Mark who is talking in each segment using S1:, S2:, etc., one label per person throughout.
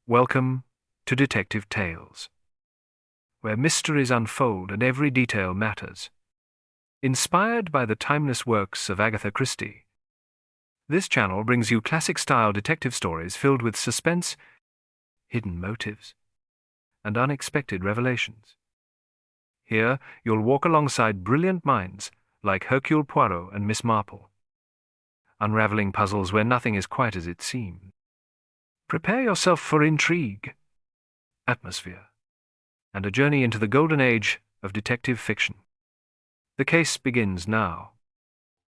S1: Welcome to Detective Tales, where mysteries unfold and every detail matters. Inspired by the timeless works of Agatha Christie, this channel brings you classic-style detective stories filled with suspense, hidden motives, and unexpected revelations. Here, you'll walk alongside brilliant minds like Hercule Poirot and Miss Marple, unraveling puzzles where nothing is quite as it seems. Prepare yourself for intrigue, atmosphere, and a journey into the golden age of detective fiction. The case begins now.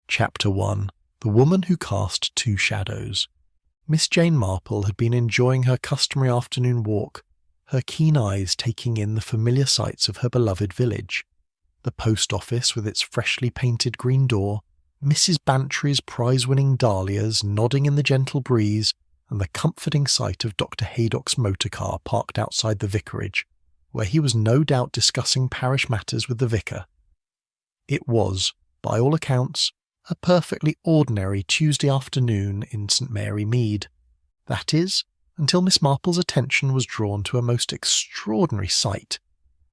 S2: Chapter 1. The Woman Who Cast Two Shadows. Miss Jane Marple had been enjoying her customary afternoon walk, her keen eyes taking in the familiar sights of her beloved village. The post office with its freshly painted green door, Mrs. Bantry's prize-winning dahlias nodding in the gentle breeze, and the comforting sight of Dr. Haydock's motor car parked outside the vicarage, where he was no doubt discussing parish matters with the vicar. It was, by all accounts, a perfectly ordinary Tuesday afternoon in St. Mary Mead. That is, until Miss Marple's attention was drawn to a most extraordinary sight.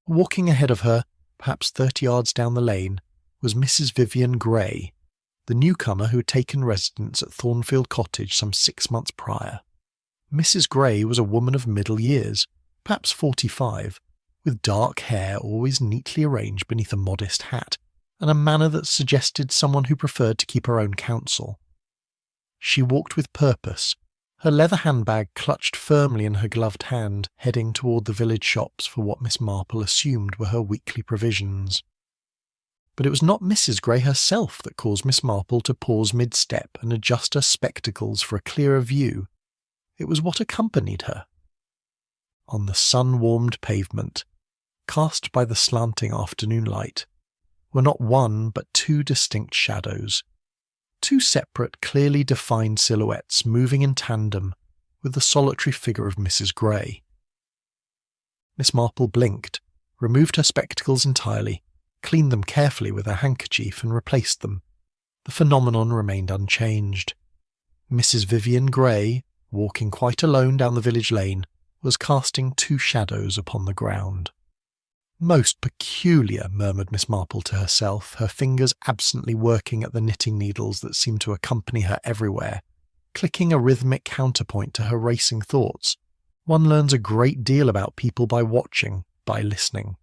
S2: Walking ahead of her, perhaps 30 yards down the lane, was Mrs. Vivian Grey, the newcomer who had taken residence at Thornfield Cottage some 6 months prior. Mrs. Grey was a woman of middle years, perhaps 45, with dark hair always neatly arranged beneath a modest hat, and a manner that suggested someone who preferred to keep her own counsel. She walked with purpose, her leather handbag clutched firmly in her gloved hand, heading toward the village shops for what Miss Marple assumed were her weekly provisions. But it was not Mrs. Grey herself that caused Miss Marple to pause mid-step and adjust her spectacles for a clearer view. It was what accompanied her. On the sun-warmed pavement, cast by the slanting afternoon light, were not one but two distinct shadows, two separate, clearly defined silhouettes moving in tandem with the solitary figure of Mrs. Grey. Miss Marple blinked, removed her spectacles entirely, cleaned them carefully with her handkerchief and replaced them. The phenomenon remained unchanged. Mrs. Vivian Grey, walking quite alone down the village lane, was casting two shadows upon the ground. "Most peculiar," murmured Miss Marple to herself, her fingers absently working at the knitting needles that seemed to accompany her everywhere, clicking a rhythmic counterpoint to her racing thoughts. One learns a great deal about people by watching, by listening.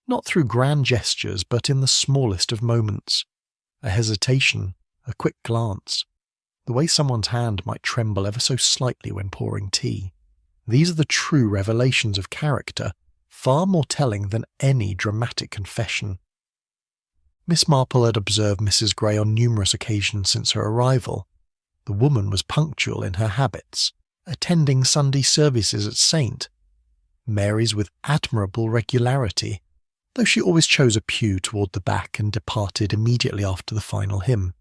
S2: Not through grand gestures, but in the smallest of moments. A hesitation, a quick glance, the way someone's hand might tremble ever so slightly when pouring tea. These are the true revelations of character, far more telling than any dramatic confession. Miss Marple had observed Mrs. Grey on numerous occasions since her arrival. The woman was punctual in her habits, attending Sunday services at St. Mary's with admirable regularity, though she always chose a pew toward the back and departed immediately after the final hymn.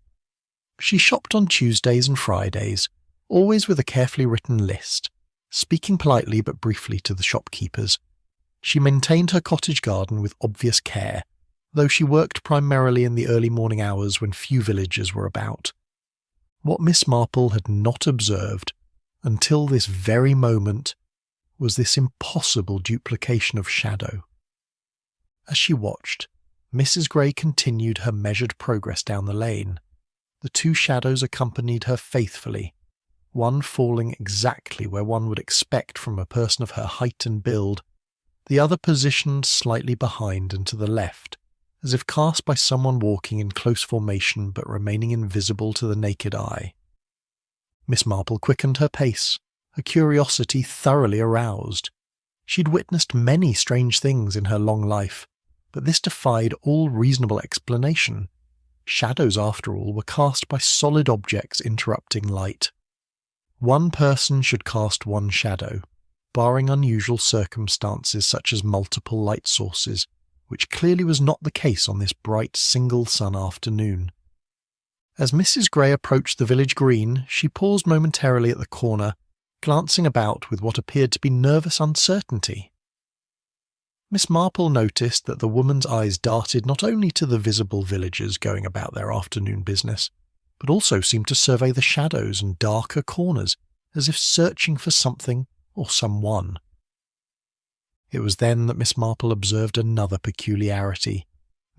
S2: She shopped on Tuesdays and Fridays, always with a carefully written list, speaking politely but briefly to the shopkeepers. She maintained her cottage garden with obvious care, though she worked primarily in the early morning hours when few villagers were about. What Miss Marple had not observed, until this very moment, was this impossible duplication of shadow. As she watched, Mrs. Grey continued her measured progress down the lane. The two shadows accompanied her faithfully, one falling exactly where one would expect from a person of her height and build, the other positioned slightly behind and to the left, as if cast by someone walking in close formation but remaining invisible to the naked eye. Miss Marple quickened her pace, her curiosity thoroughly aroused. She'd witnessed many strange things in her long life, but this defied all reasonable explanation. Shadows, after all, were cast by solid objects interrupting light. One person should cast one shadow, barring unusual circumstances such as multiple light sources, which clearly was not the case on this bright single-sun afternoon. As Mrs. Grey approached the village green, she paused momentarily at the corner, glancing about with what appeared to be nervous uncertainty. Miss Marple noticed that the woman's eyes darted not only to the visible villagers going about their afternoon business, but also seemed to survey the shadows and darker corners, as if searching for something or someone. It was then that Miss Marple observed another peculiarity.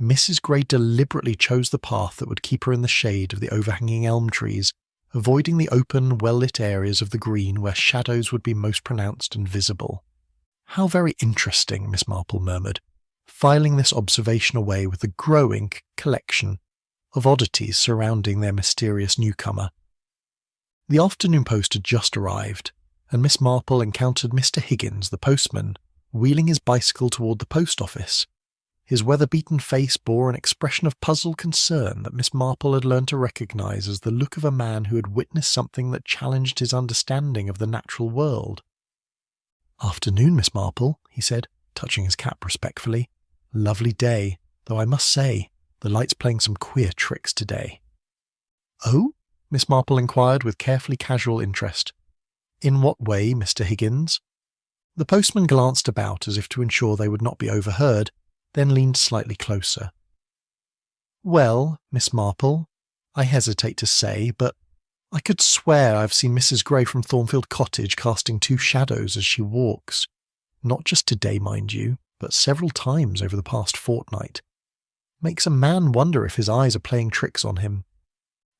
S2: Mrs. Gray deliberately chose the path that would keep her in the shade of the overhanging elm trees, avoiding the open, well-lit areas of the green where shadows would be most pronounced and visible. "How very interesting," Miss Marple murmured, filing this observation away with the growing collection of oddities surrounding their mysterious newcomer. The afternoon post had just arrived, and Miss Marple encountered Mr. Higgins, the postman, wheeling his bicycle toward the post office. His weather-beaten face bore an expression of puzzled concern that Miss Marple had learned to recognise as the look of a man who had witnessed something that challenged his understanding of the natural world. "Afternoon, Miss Marple," he said, touching his cap respectfully. "Lovely day, though I must say, the light's playing some queer tricks today." "Oh?" Miss Marple inquired with carefully casual interest. "In what way, Mr. Higgins?" The postman glanced about as if to ensure they would not be overheard, then leaned slightly closer. "Well, Miss Marple, I hesitate to say, but I could swear I've seen Mrs. Gray from Thornfield Cottage casting two shadows as she walks. Not just today, mind you, but several times over the past fortnight. Makes a man wonder if his eyes are playing tricks on him."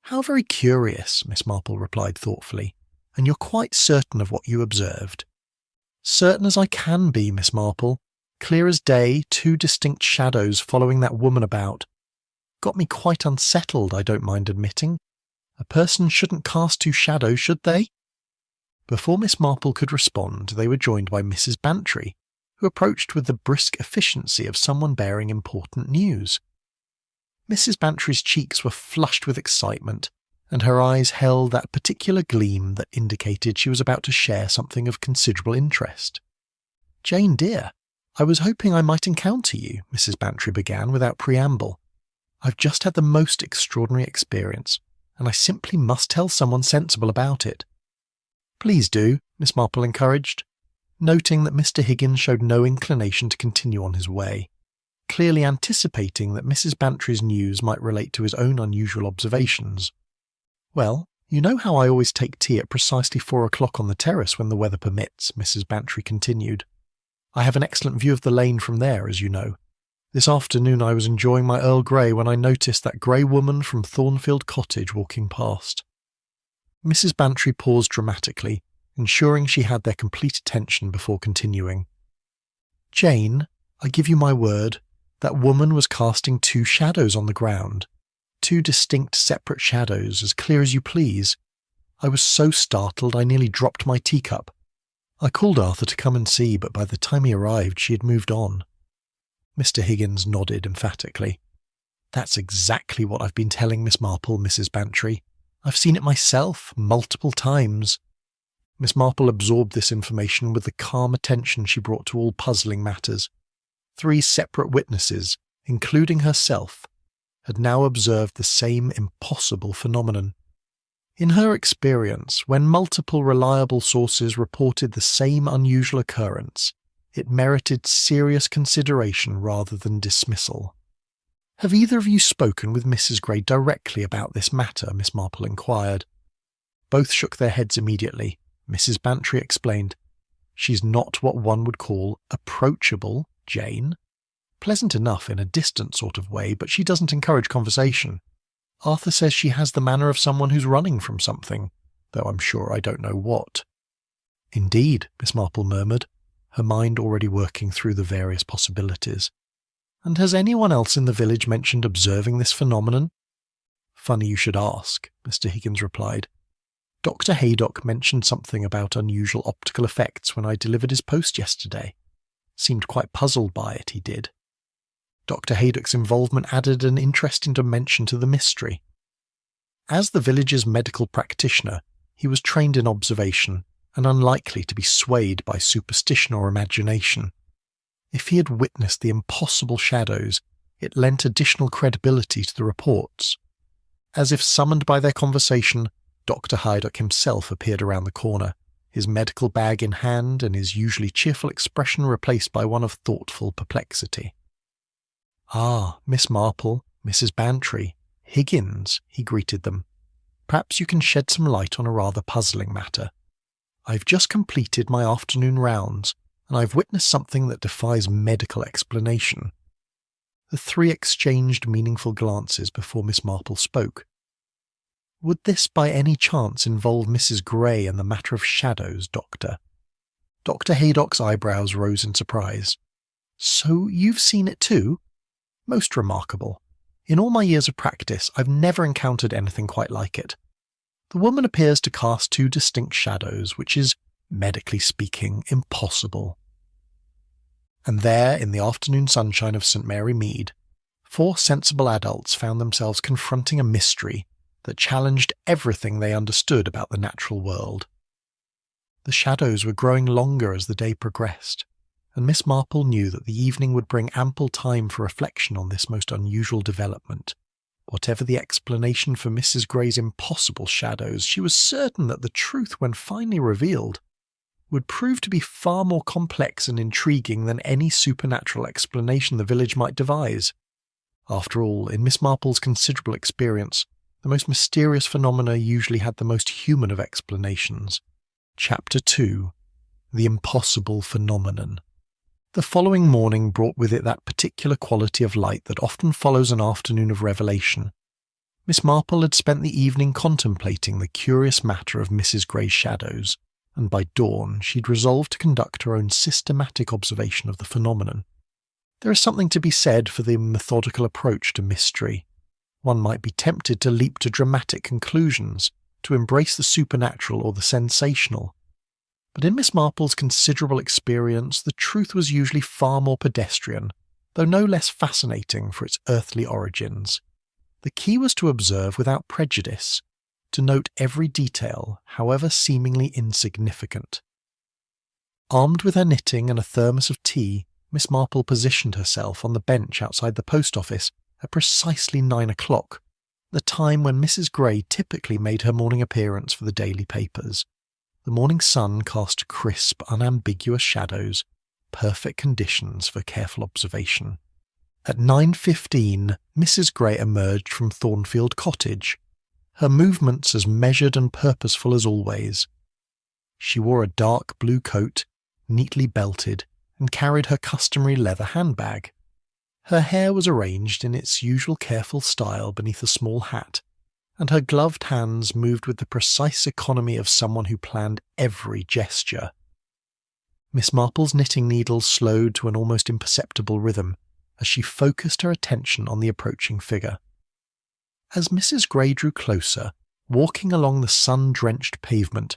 S2: "How very curious," Miss Marple replied thoughtfully. "And you're quite certain of what you observed?" "Certain as I can be, Miss Marple. Clear as day, two distinct shadows following that woman about. Got me quite unsettled, I don't mind admitting. A person shouldn't cast two shadows, should they?" Before Miss Marple could respond, they were joined by Mrs. Bantry, who approached with the brisk efficiency of someone bearing important news. Mrs. Bantry's cheeks were flushed with excitement, and her eyes held that particular gleam that indicated she was about to share something of considerable interest. "Jane, dear, I was hoping I might encounter you," Mrs. Bantry began without preamble. "I've just had the most extraordinary experience, and I simply must tell someone sensible about it." "Please do," Miss Marple encouraged, noting that Mr. Higgins showed no inclination to continue on his way, clearly anticipating that Mrs. Bantry's news might relate to his own unusual observations. "Well, you know how I always take tea at precisely 4 o'clock on the terrace when the weather permits," Mrs. Bantry continued. "I have an excellent view of the lane from there, as you know. This afternoon I was enjoying my Earl Grey when I noticed that grey woman from Thornfield Cottage walking past." Mrs. Bantry paused dramatically, ensuring she had their complete attention before continuing. "Jane, I give you my word, that woman was casting two shadows on the ground. Two distinct separate shadows, as clear as you please. I was so startled I nearly dropped my teacup. I called Arthur to come and see, but by the time he arrived she had moved on." Mr. Higgins nodded emphatically. "That's exactly what I've been telling Miss Marple, Mrs. Bantry. I've seen it myself, multiple times." Miss Marple absorbed this information with the calm attention she brought to all puzzling matters. 3 separate witnesses, including herself, had now observed the same impossible phenomenon. In her experience, when multiple reliable sources reported the same unusual occurrence, it merited serious consideration rather than dismissal. "Have either of you spoken with Mrs. Gray directly about this matter?" Miss Marple inquired. Both shook their heads immediately. Mrs. Bantry explained, "She's not what one would call approachable, Jane. Pleasant enough in a distant sort of way, but she doesn't encourage conversation. Arthur says she has the manner of someone who's running from something, though I'm sure I don't know what." "Indeed," Miss Marple murmured, her mind already working through the various possibilities. "And has anyone else in the village mentioned observing this phenomenon?" "Funny you should ask," Mr. Higgins replied. "Dr. Haydock mentioned something about unusual optical effects when I delivered his post yesterday. Seemed quite puzzled by it, he did. Dr. Haydock's involvement added an interesting dimension to the mystery. As the village's medical practitioner, he was trained in observation and unlikely to be swayed by superstition or imagination. If he had witnessed the impossible shadows, it lent additional credibility to the reports. As if summoned by their conversation, Dr. Haydock himself appeared around the corner, his medical bag in hand and his usually cheerful expression replaced by one of thoughtful perplexity. "Ah, Miss Marple, Mrs. Bantry, Higgins," he greeted them. "Perhaps you can shed some light on a rather puzzling matter. I've just completed my afternoon rounds, and I've witnessed something that defies medical explanation." The three exchanged meaningful glances before Miss Marple spoke. "Would this by any chance involve Mrs. Gray and the matter of shadows, Doctor?" Dr. Haydock's eyebrows rose in surprise. "So you've seen it too? Most remarkable. In all my years of practice, I've never encountered anything quite like it. The woman appears to cast two distinct shadows, which is, medically speaking, impossible." And there, in the afternoon sunshine of St. Mary Mead, four sensible adults found themselves confronting a mystery that challenged everything they understood about the natural world. The shadows were growing longer as the day progressed, and Miss Marple knew that the evening would bring ample time for reflection on this most unusual development. Whatever the explanation for Mrs. Gray's impossible shadows, she was certain that the truth, when finally revealed, would prove to be far more complex and intriguing than any supernatural explanation the village might devise. After all, in Miss Marple's considerable experience, the most mysterious phenomena usually had the most human of explanations. Chapter 2. The Impossible Phenomenon. The following morning brought with it that particular quality of light that often follows an afternoon of revelation. Miss Marple had spent the evening contemplating the curious matter of Mrs. Gray's shadows, and by dawn she'd resolved to conduct her own systematic observation of the phenomenon. There is something to be said for the methodical approach to mystery. One might be tempted to leap to dramatic conclusions, to embrace the supernatural or the sensational. But in Miss Marple's considerable experience, the truth was usually far more pedestrian, though no less fascinating for its earthly origins. The key was to observe without prejudice, to note every detail, however seemingly insignificant. Armed with her knitting and a thermos of tea, Miss Marple positioned herself on the bench outside the post office at precisely 9 o'clock, the time when Mrs. Gray typically made her morning appearance for the daily papers. The morning sun cast crisp, unambiguous shadows, perfect conditions for careful observation. At 9:15, Mrs. Gray emerged from Thornfield Cottage, her movements as measured and purposeful as always. She wore a dark blue coat, neatly belted, and carried her customary leather handbag. Her hair was arranged in its usual careful style beneath a small hat, and her gloved hands moved with the precise economy of someone who planned every gesture. Miss Marple's knitting needles slowed to an almost imperceptible rhythm as she focused her attention on the approaching figure. As Mrs. Gray drew closer, walking along the sun-drenched pavement,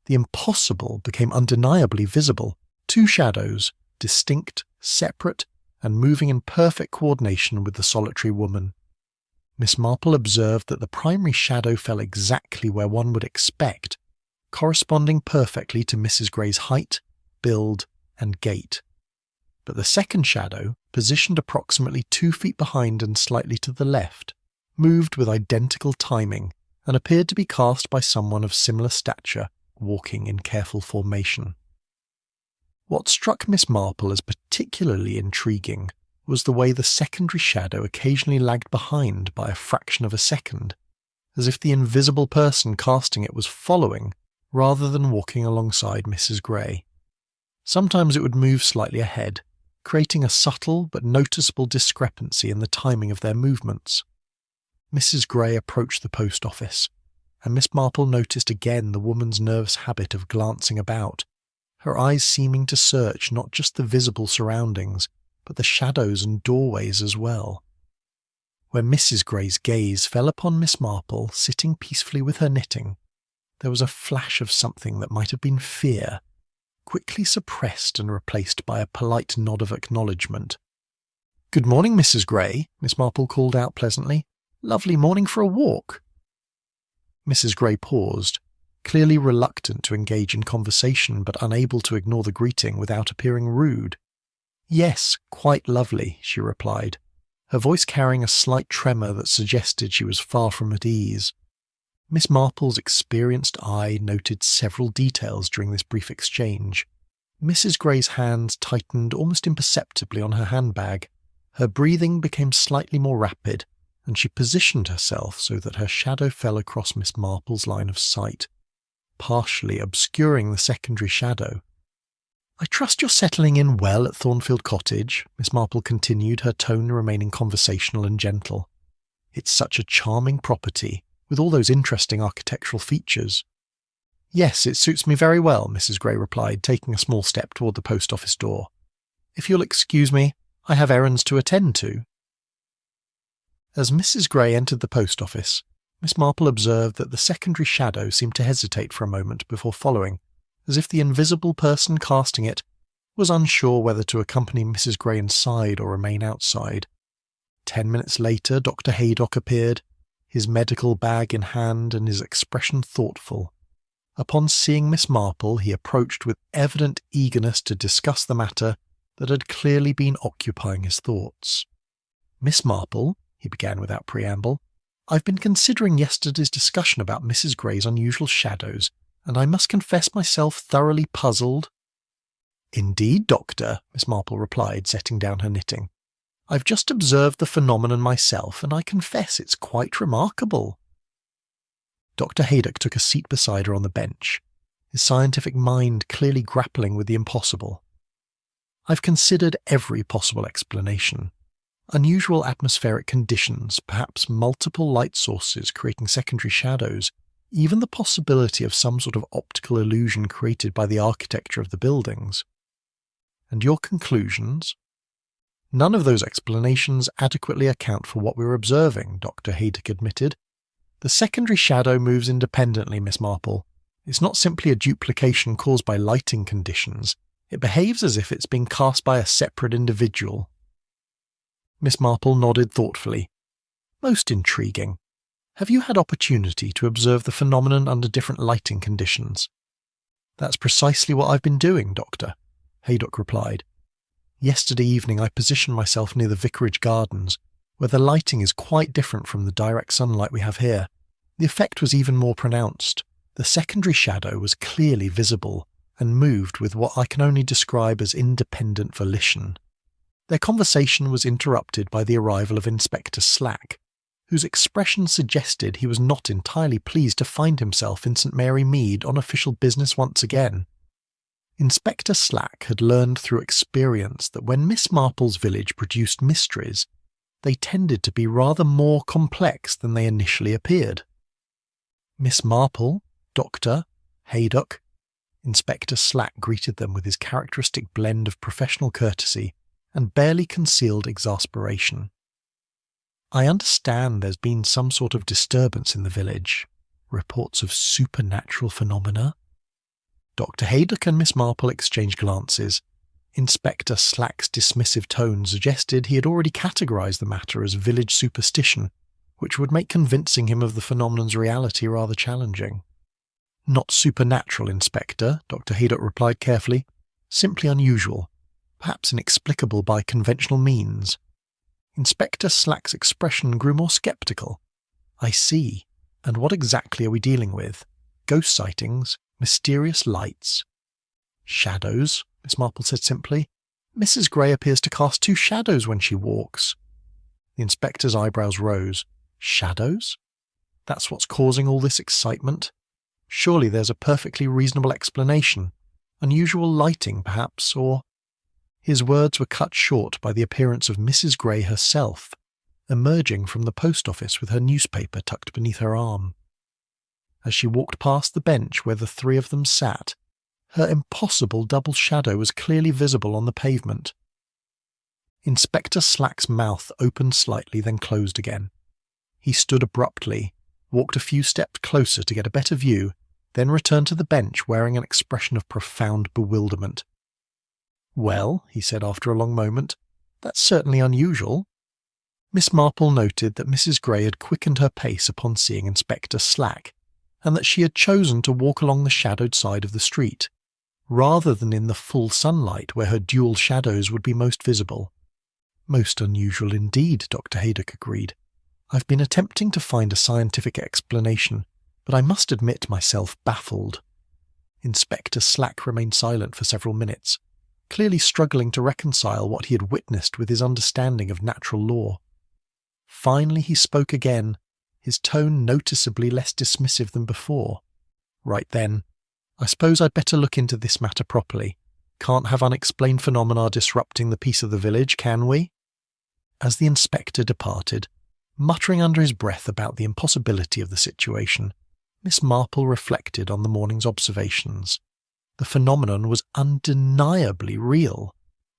S2: the impossible became undeniably visible. Two shadows, distinct, separate, and moving in perfect coordination with the solitary woman. Miss Marple observed that the primary shadow fell exactly where one would expect, corresponding perfectly to Mrs. Gray's height, build, and gait. But the second shadow, positioned approximately 2 feet behind and slightly to the left, moved with identical timing and appeared to be cast by someone of similar stature, walking in careful formation. What struck Miss Marple as particularly intriguing was the way the secondary shadow occasionally lagged behind by a fraction of a second, as if the invisible person casting it was following rather than walking alongside Mrs. Gray. Sometimes it would move slightly ahead, creating a subtle but noticeable discrepancy in the timing of their movements. Mrs. Gray approached the post office, and Miss Marple noticed again the woman's nervous habit of glancing about, her eyes seeming to search not just the visible surroundings, but the shadows and doorways as well. When Mrs. Gray's gaze fell upon Miss Marple sitting peacefully with her knitting, there was a flash of something that might have been fear, quickly suppressed and replaced by a polite nod of acknowledgement. "Good morning, Mrs. Gray," Miss Marple called out pleasantly. "Lovely morning for a walk." Mrs. Gray paused, clearly reluctant to engage in conversation but unable to ignore the greeting without appearing rude. "Yes, quite lovely," she replied, her voice carrying a slight tremor that suggested she was far from at ease. Miss Marple's experienced eye noted several details during this brief exchange. Mrs. Gray's hands tightened almost imperceptibly on her handbag. Her breathing became slightly more rapid, and she positioned herself so that her shadow fell across Miss Marple's line of sight. partially obscuring the secondary shadow. "I trust you're settling in well at Thornfield Cottage," Miss Marple continued, her tone remaining conversational and gentle. "It's such a charming property, with all those interesting architectural features." "Yes, it suits me very well," Mrs. Gray replied, taking a small step toward the post office door. "If you'll excuse me, I have errands to attend to." As Mrs. Gray entered the post office, Miss Marple observed that the secondary shadow seemed to hesitate for a moment before following, as if the invisible person casting it was unsure whether to accompany Mrs. Gray inside or remain outside. 10 minutes later, Dr. Haydock appeared, his medical bag in hand and his expression thoughtful. Upon seeing Miss Marple, he approached with evident eagerness to discuss the matter that had clearly been occupying his thoughts. "Miss Marple," he began without preamble, "I've been considering yesterday's discussion about Mrs. Gray's unusual shadows, and I must confess myself thoroughly puzzled." "Indeed, Doctor," Miss Marple replied, setting down her knitting. "I've just observed the phenomenon myself, and I confess it's quite remarkable." Dr. Haydock took a seat beside her on the bench, his scientific mind clearly grappling with the impossible. "I've considered every possible explanation. Unusual atmospheric conditions, perhaps multiple light sources creating secondary shadows, even the possibility of some sort of optical illusion created by the architecture of the buildings." "And your conclusions?" "None of those explanations adequately account for what we were observing," Dr. Haydock admitted. "The secondary shadow moves independently, Miss Marple. It's not simply a duplication caused by lighting conditions. It behaves as if it's being cast by a separate individual." Miss Marple nodded thoughtfully. "Most intriguing. Have you had opportunity to observe the phenomenon under different lighting conditions?" "That's precisely what I've been doing, Doctor," Haydock replied. "Yesterday evening I positioned myself near the Vicarage Gardens, where the lighting is quite different from the direct sunlight we have here. The effect was even more pronounced. The secondary shadow was clearly visible, and moved with what I can only describe as independent volition." Their conversation was interrupted by the arrival of Inspector Slack, whose expression suggested he was not entirely pleased to find himself in St. Mary Mead on official business once again. Inspector Slack had learned through experience that when Miss Marple's village produced mysteries, they tended to be rather more complex than they initially appeared. "Miss Marple, Doctor, Haydock," Inspector Slack greeted them with his characteristic blend of professional courtesy and barely concealed exasperation. "I understand there's been some sort of disturbance in the village. Reports of supernatural phenomena." Dr. Haydock and Miss Marple exchanged glances. Inspector Slack's dismissive tone suggested he had already categorized the matter as village superstition, which would make convincing him of the phenomenon's reality rather challenging. "Not supernatural, Inspector," Dr. Haydock replied carefully. "Simply unusual. Perhaps inexplicable by conventional means." Inspector Slack's expression grew more sceptical. "I see. And what exactly are we dealing with? Ghost sightings? Mysterious lights?" "Shadows," Miss Marple said simply. "Mrs. Gray appears to cast 2 shadows when she walks." The inspector's eyebrows rose. "Shadows? That's what's causing all this excitement? Surely there's a perfectly reasonable explanation. Unusual lighting, perhaps, or—" His words were cut short by the appearance of Mrs. Gray herself, emerging from the post office with her newspaper tucked beneath her arm. As she walked past the bench where the 3 of them sat, her impossible double shadow was clearly visible on the pavement. Inspector Slack's mouth opened slightly, then closed again. He stood abruptly, walked a few steps closer to get a better view, then returned to the bench wearing an expression of profound bewilderment. "Well," he said after a long moment, "that's certainly unusual." Miss Marple noted that Mrs. Gray had quickened her pace upon seeing Inspector Slack, and that she had chosen to walk along the shadowed side of the street, rather than in the full sunlight where her dual shadows would be most visible. "Most unusual indeed," Dr. Haydock agreed. "I've been attempting to find a scientific explanation, but I must admit myself baffled." Inspector Slack remained silent for several minutes, clearly struggling to reconcile what he had witnessed with his understanding of natural law. Finally he spoke again, his tone noticeably less dismissive than before. "Right then, I suppose I'd better look into this matter properly. Can't have unexplained phenomena disrupting the peace of the village, can we?" As the inspector departed, muttering under his breath about the impossibility of the situation, Miss Marple reflected on the morning's observations. The phenomenon was undeniably real,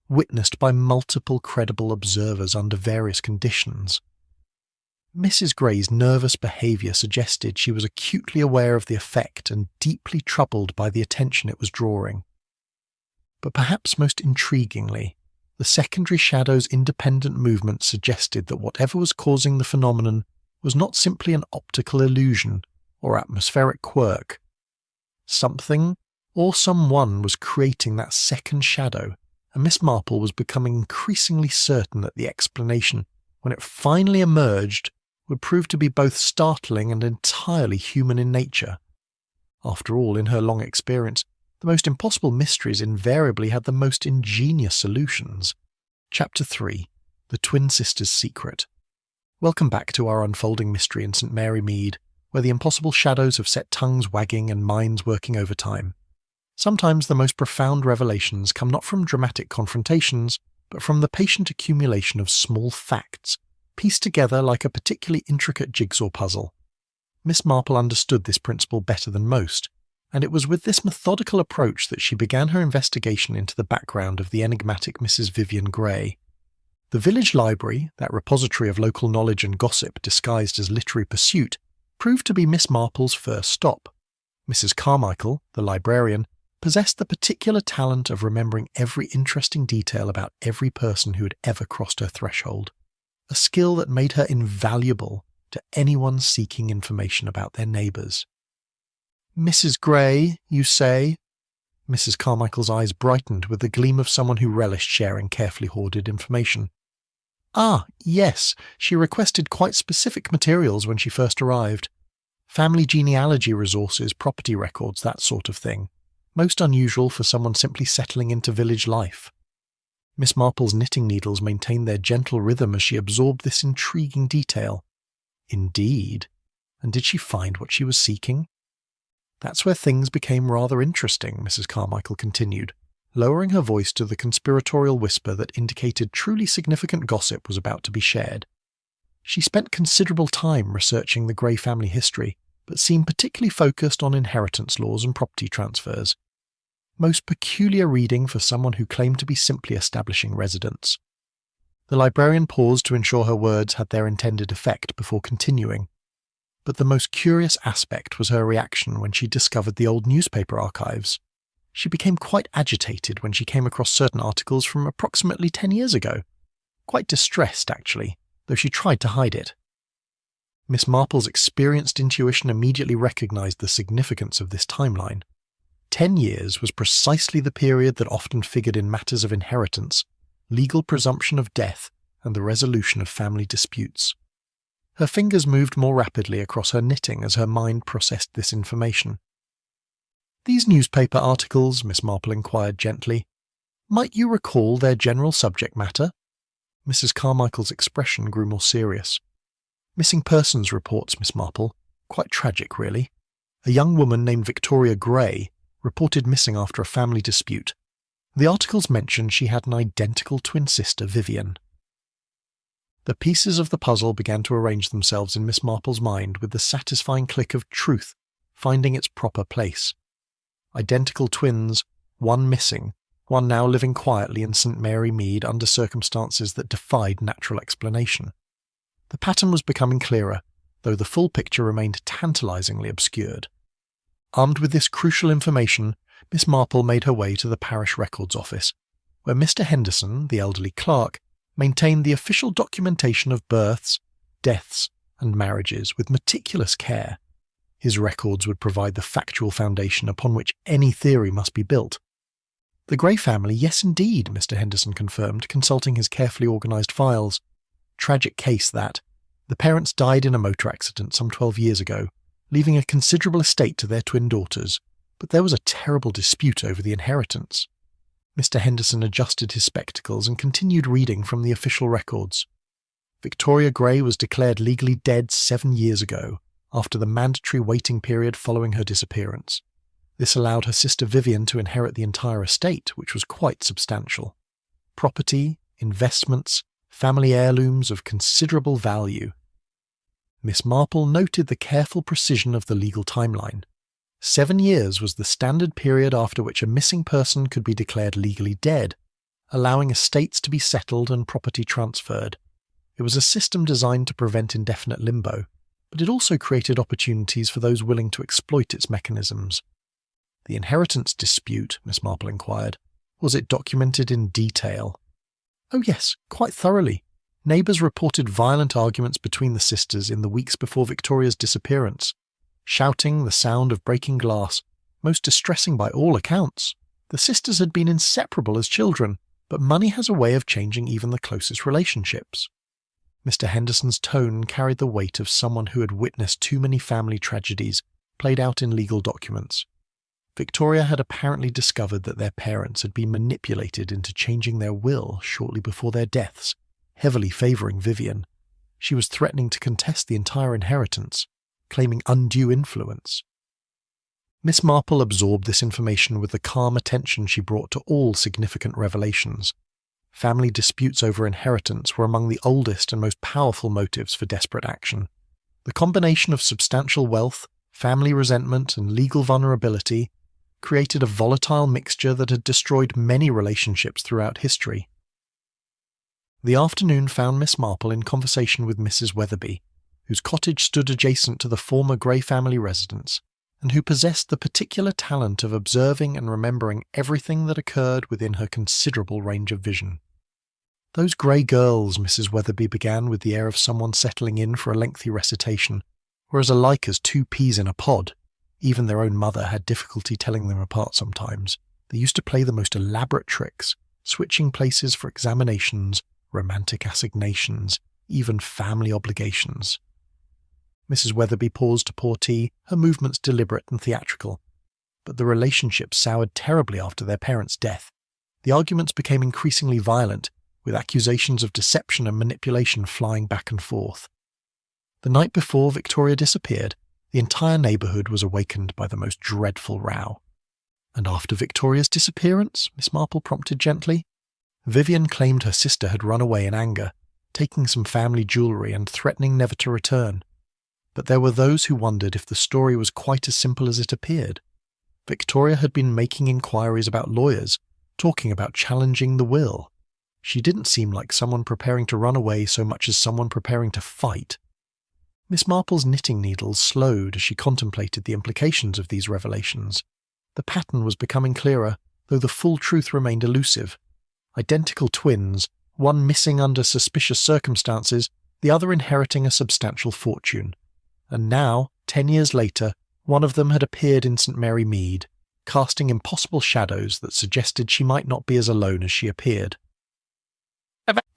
S2: witnessed by multiple credible observers under various conditions. Mrs. Gray's nervous behaviour suggested she was acutely aware of the effect and deeply troubled by the attention it was drawing. But perhaps most intriguingly, the secondary shadow's independent movement suggested that whatever was causing the phenomenon was not simply an optical illusion or atmospheric quirk. Something or someone was creating that second shadow, and Miss Marple was becoming increasingly certain that the explanation, when it finally emerged, would prove to be both startling and entirely human in nature. After all, in her long experience, the most impossible mysteries invariably had the most ingenious solutions. Chapter 3. The Twin Sisters' Secret. Welcome back to our unfolding mystery in St. Mary Mead, where the impossible shadows have set tongues wagging and minds working overtime. Sometimes the most profound revelations come not from dramatic confrontations, but from the patient accumulation of small facts, pieced together like a particularly intricate jigsaw puzzle. Miss Marple understood this principle better than most, and it was with this methodical approach that she began her investigation into the background of the enigmatic Mrs. Vivian Gray. The village library, that repository of local knowledge and gossip disguised as literary pursuit, proved to be Miss Marple's first stop. Mrs. Carmichael, the librarian, possessed the particular talent of remembering every interesting detail about every person who had ever crossed her threshold, a skill that made her invaluable to anyone seeking information about their neighbours. "Mrs. Gray, you say?" Mrs. Carmichael's eyes brightened with the gleam of someone who relished sharing carefully hoarded information. "Ah, yes, she requested quite specific materials when she first arrived. Family genealogy resources, property records, that sort of thing. Most unusual for someone simply settling into village life." Miss Marple's knitting needles maintained their gentle rhythm as she absorbed this intriguing detail. Indeed. And did she find what she was seeking? "That's where things became rather interesting," Mrs. Carmichael continued, lowering her voice to the conspiratorial whisper that indicated truly significant gossip was about to be shared. She spent considerable time researching the Gray family history, but seemed particularly focused on inheritance laws and property transfers. Most peculiar reading for someone who claimed to be simply establishing residence. The librarian paused to ensure her words had their intended effect before continuing. But the most curious aspect was her reaction when she discovered the old newspaper archives. She became quite agitated when she came across certain articles from approximately 10 years ago. Quite distressed, actually, though she tried to hide it. Miss Marple's experienced intuition immediately recognized the significance of this timeline. 10 years was precisely the period that often figured in matters of inheritance, legal presumption of death, and the resolution of family disputes. Her fingers moved more rapidly across her knitting as her mind processed this information. "These newspaper articles," Miss Marple inquired gently, "might you recall their general subject matter?" Mrs. Carmichael's expression grew more serious. "Missing persons reports, Miss Marple. Quite tragic, really. A young woman named Victoria Gray reported missing after a family dispute. The articles mentioned she had an identical twin sister, Vivian." The pieces of the puzzle began to arrange themselves in Miss Marple's mind with the satisfying click of truth finding its proper place. Identical twins, one missing, one now living quietly in St. Mary Mead under circumstances that defied natural explanation. The pattern was becoming clearer, though the full picture remained tantalizingly obscured. Armed with this crucial information, Miss Marple made her way to the parish records office, where Mr. Henderson, the elderly clerk, maintained the official documentation of births, deaths, and marriages with meticulous care. His records would provide the factual foundation upon which any theory must be built. "The Gray family, yes indeed," Mr. Henderson confirmed, consulting his carefully organised files. "Tragic case, that. The parents died in a motor accident some 12 years ago, leaving a considerable estate to their twin daughters, but there was a terrible dispute over the inheritance." Mr. Henderson adjusted his spectacles and continued reading from the official records. Victoria Gray was declared legally dead 7 years ago, after the mandatory waiting period following her disappearance. This allowed her sister Vivian to inherit the entire estate, which was quite substantial. Property, investments, family heirlooms of considerable value. Miss Marple noted the careful precision of the legal timeline. 7 years was the standard period after which a missing person could be declared legally dead, allowing estates to be settled and property transferred. It was a system designed to prevent indefinite limbo, but it also created opportunities for those willing to exploit its mechanisms. The inheritance dispute, Miss Marple inquired, was it documented in detail? Oh yes, quite thoroughly. Neighbours reported violent arguments between the sisters in the weeks before Victoria's disappearance. Shouting, the sound of breaking glass, most distressing by all accounts. The sisters had been inseparable as children, but money has a way of changing even the closest relationships. Mr. Henderson's tone carried the weight of someone who had witnessed too many family tragedies played out in legal documents. Victoria had apparently discovered that their parents had been manipulated into changing their will shortly before their deaths, heavily favouring Vivian. She was threatening to contest the entire inheritance, claiming undue influence. Miss Marple absorbed this information with the calm attention she brought to all significant revelations. Family disputes over inheritance were among the oldest and most powerful motives for desperate action. The combination of substantial wealth, family resentment, and legal vulnerability created a volatile mixture that had destroyed many relationships throughout history. The afternoon found Miss Marple in conversation with Mrs. Weatherby, whose cottage stood adjacent to the former Grey family residence, and who possessed the particular talent of observing and remembering everything that occurred within her considerable range of vision. "Those Grey girls," Mrs. Weatherby began with the air of someone settling in for a lengthy recitation, "were as alike as 2 peas in a pod. Even their own mother had difficulty telling them apart sometimes. They used to play the most elaborate tricks, switching places for examinations, romantic assignations, even family obligations." Mrs. Weatherby paused to pour tea, her movements deliberate and theatrical. But the relationship soured terribly after their parents' death. The arguments became increasingly violent, with accusations of deception and manipulation flying back and forth. The night before Victoria disappeared, the entire neighbourhood was awakened by the most dreadful row. "And after Victoria's disappearance?" Miss Marple prompted gently. "Vivian claimed her sister had run away in anger, taking some family jewellery and threatening never to return. But there were those who wondered if the story was quite as simple as it appeared. Victoria had been making inquiries about lawyers, talking about challenging the will. She didn't seem like someone preparing to run away so much as someone preparing to fight." Miss Marple's knitting needles slowed as she contemplated the implications of these revelations. The pattern was becoming clearer, though the full truth remained elusive. Identical twins, one missing under suspicious circumstances, the other inheriting a substantial fortune. And now, 10 years later, one of them had appeared in St. Mary Mead, casting impossible shadows that suggested she might not be as alone as she appeared.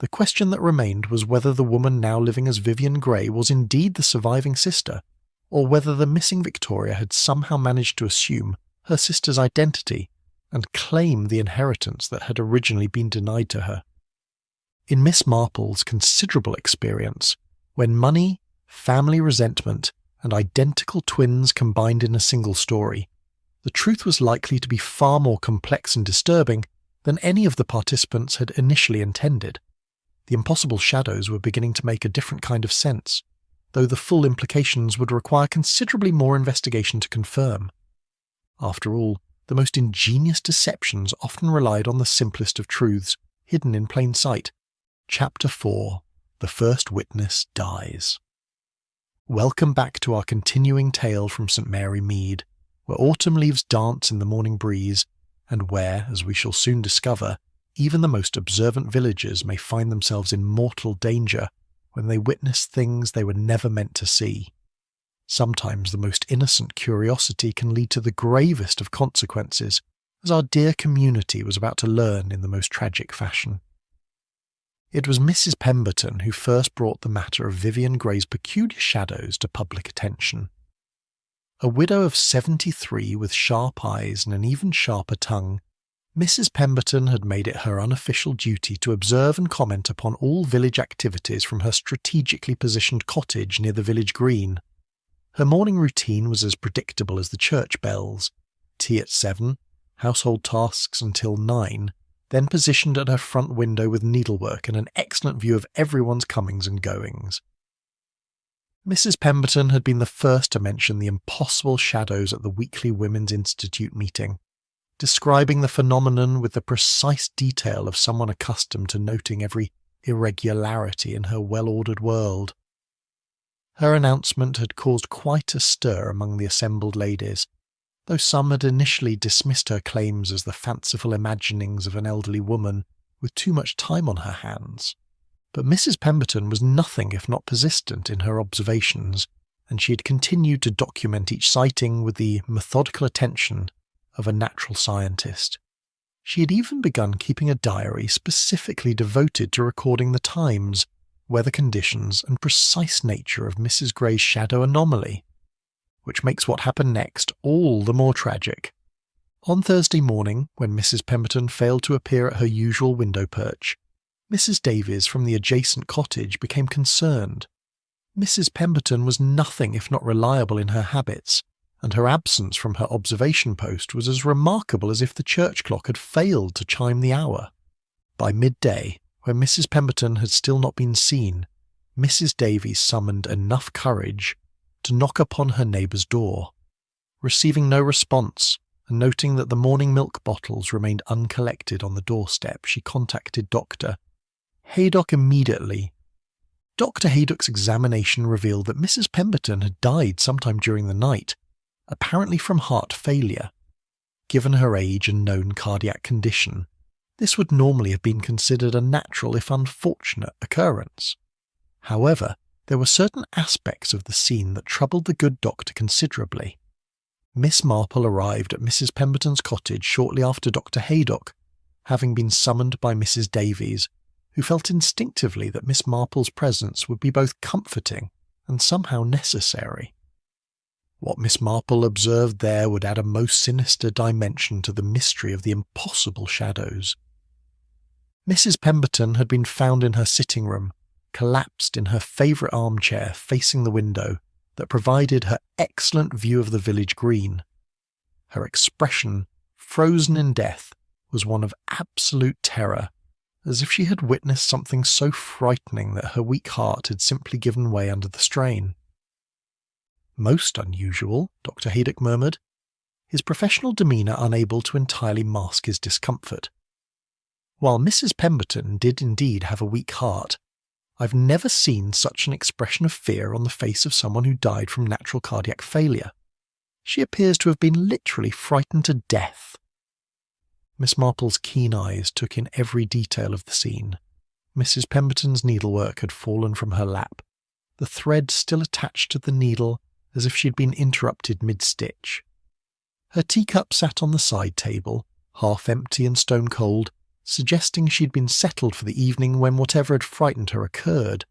S2: The question that remained was whether the woman now living as Vivian Grey was indeed the surviving sister, or whether the missing Victoria had somehow managed to assume her sister's identity and claim the inheritance that had originally been denied to her. In Miss Marple's considerable experience, when money, family resentment, and identical twins combined in a single story, the truth was likely to be far more complex and disturbing than any of the participants had initially intended. The impossible shadows were beginning to make a different kind of sense, though the full implications would require considerably more investigation to confirm. After all, the most ingenious deceptions often relied on the simplest of truths, hidden in plain sight. Chapter 4. The First Witness Dies. Welcome back to our continuing tale from St. Mary Mead, where autumn leaves dance in the morning breeze, and where, as we shall soon discover, even the most observant villagers may find themselves in mortal danger when they witness things they were never meant to see. Sometimes the most innocent curiosity can lead to the gravest of consequences, as our dear community was about to learn in the most tragic fashion. It was Mrs. Pemberton who first brought the matter of Vivian Grey's peculiar shadows to public attention. A widow of 73 with sharp eyes and an even sharper tongue, Mrs. Pemberton had made it her unofficial duty to observe and comment upon all village activities from her strategically positioned cottage near the village green. Her morning routine was as predictable as the church bells. tea at 7, household tasks until 9, then positioned at her front window with needlework and an excellent view of everyone's comings and goings. Mrs. Pemberton had been the first to mention the impossible shadows at the weekly Women's Institute meeting, describing the phenomenon with the precise detail of someone accustomed to noting every irregularity in her well-ordered world. Her announcement had caused quite a stir among the assembled ladies, though some had initially dismissed her claims as the fanciful imaginings of an elderly woman with too much time on her hands. But Mrs. Pemberton was nothing if not persistent in her observations, and she had continued to document each sighting with the methodical attention of a natural scientist. She had even begun keeping a diary specifically devoted to recording the times, weather conditions, and precise nature of Mrs. Gray's shadow anomaly, which makes what happened next all the more tragic. On Thursday morning, when Mrs. Pemberton failed to appear at her usual window perch, Mrs. Davies from the adjacent cottage became concerned. Mrs. Pemberton was nothing if not reliable in her habits, and her absence from her observation post was as remarkable as if the church clock had failed to chime the hour. By midday, when Mrs. Pemberton had still not been seen, Mrs. Davies summoned enough courage to knock upon her neighbour's door. Receiving no response, and noting that the morning milk bottles remained uncollected on the doorstep, she contacted Dr. Haydock immediately. Dr. Haydock's examination revealed that Mrs. Pemberton had died sometime during the night, apparently from heart failure. Given her age and known cardiac condition, this would normally have been considered a natural if unfortunate occurrence. However, there were certain aspects of the scene that troubled the good doctor considerably. Miss Marple arrived at Mrs. Pemberton's cottage shortly after Dr. Haydock, having been summoned by Mrs. Davies, who felt instinctively that Miss Marple's presence would be both comforting and somehow necessary. What Miss Marple observed there would add a most sinister dimension to the mystery of the impossible shadows. Mrs. Pemberton had been found in her sitting room, collapsed in her favourite armchair facing the window that provided her excellent view of the village green. Her expression, frozen in death, was one of absolute terror, as if she had witnessed something so frightening that her weak heart had simply given way under the strain. Most unusual, Dr. Haydock murmured, his professional demeanour unable to entirely mask his discomfort. While Mrs. Pemberton did indeed have a weak heart, I've never seen such an expression of fear on the face of someone who died from natural cardiac failure. She appears to have been literally frightened to death. Miss Marple's keen eyes took in every detail of the scene. Mrs. Pemberton's needlework had fallen from her lap, the thread still attached to the needle as if she had been interrupted mid-stitch. Her teacup sat on the side table, half empty and stone-cold, suggesting she had been settled for the evening when whatever had frightened her occurred.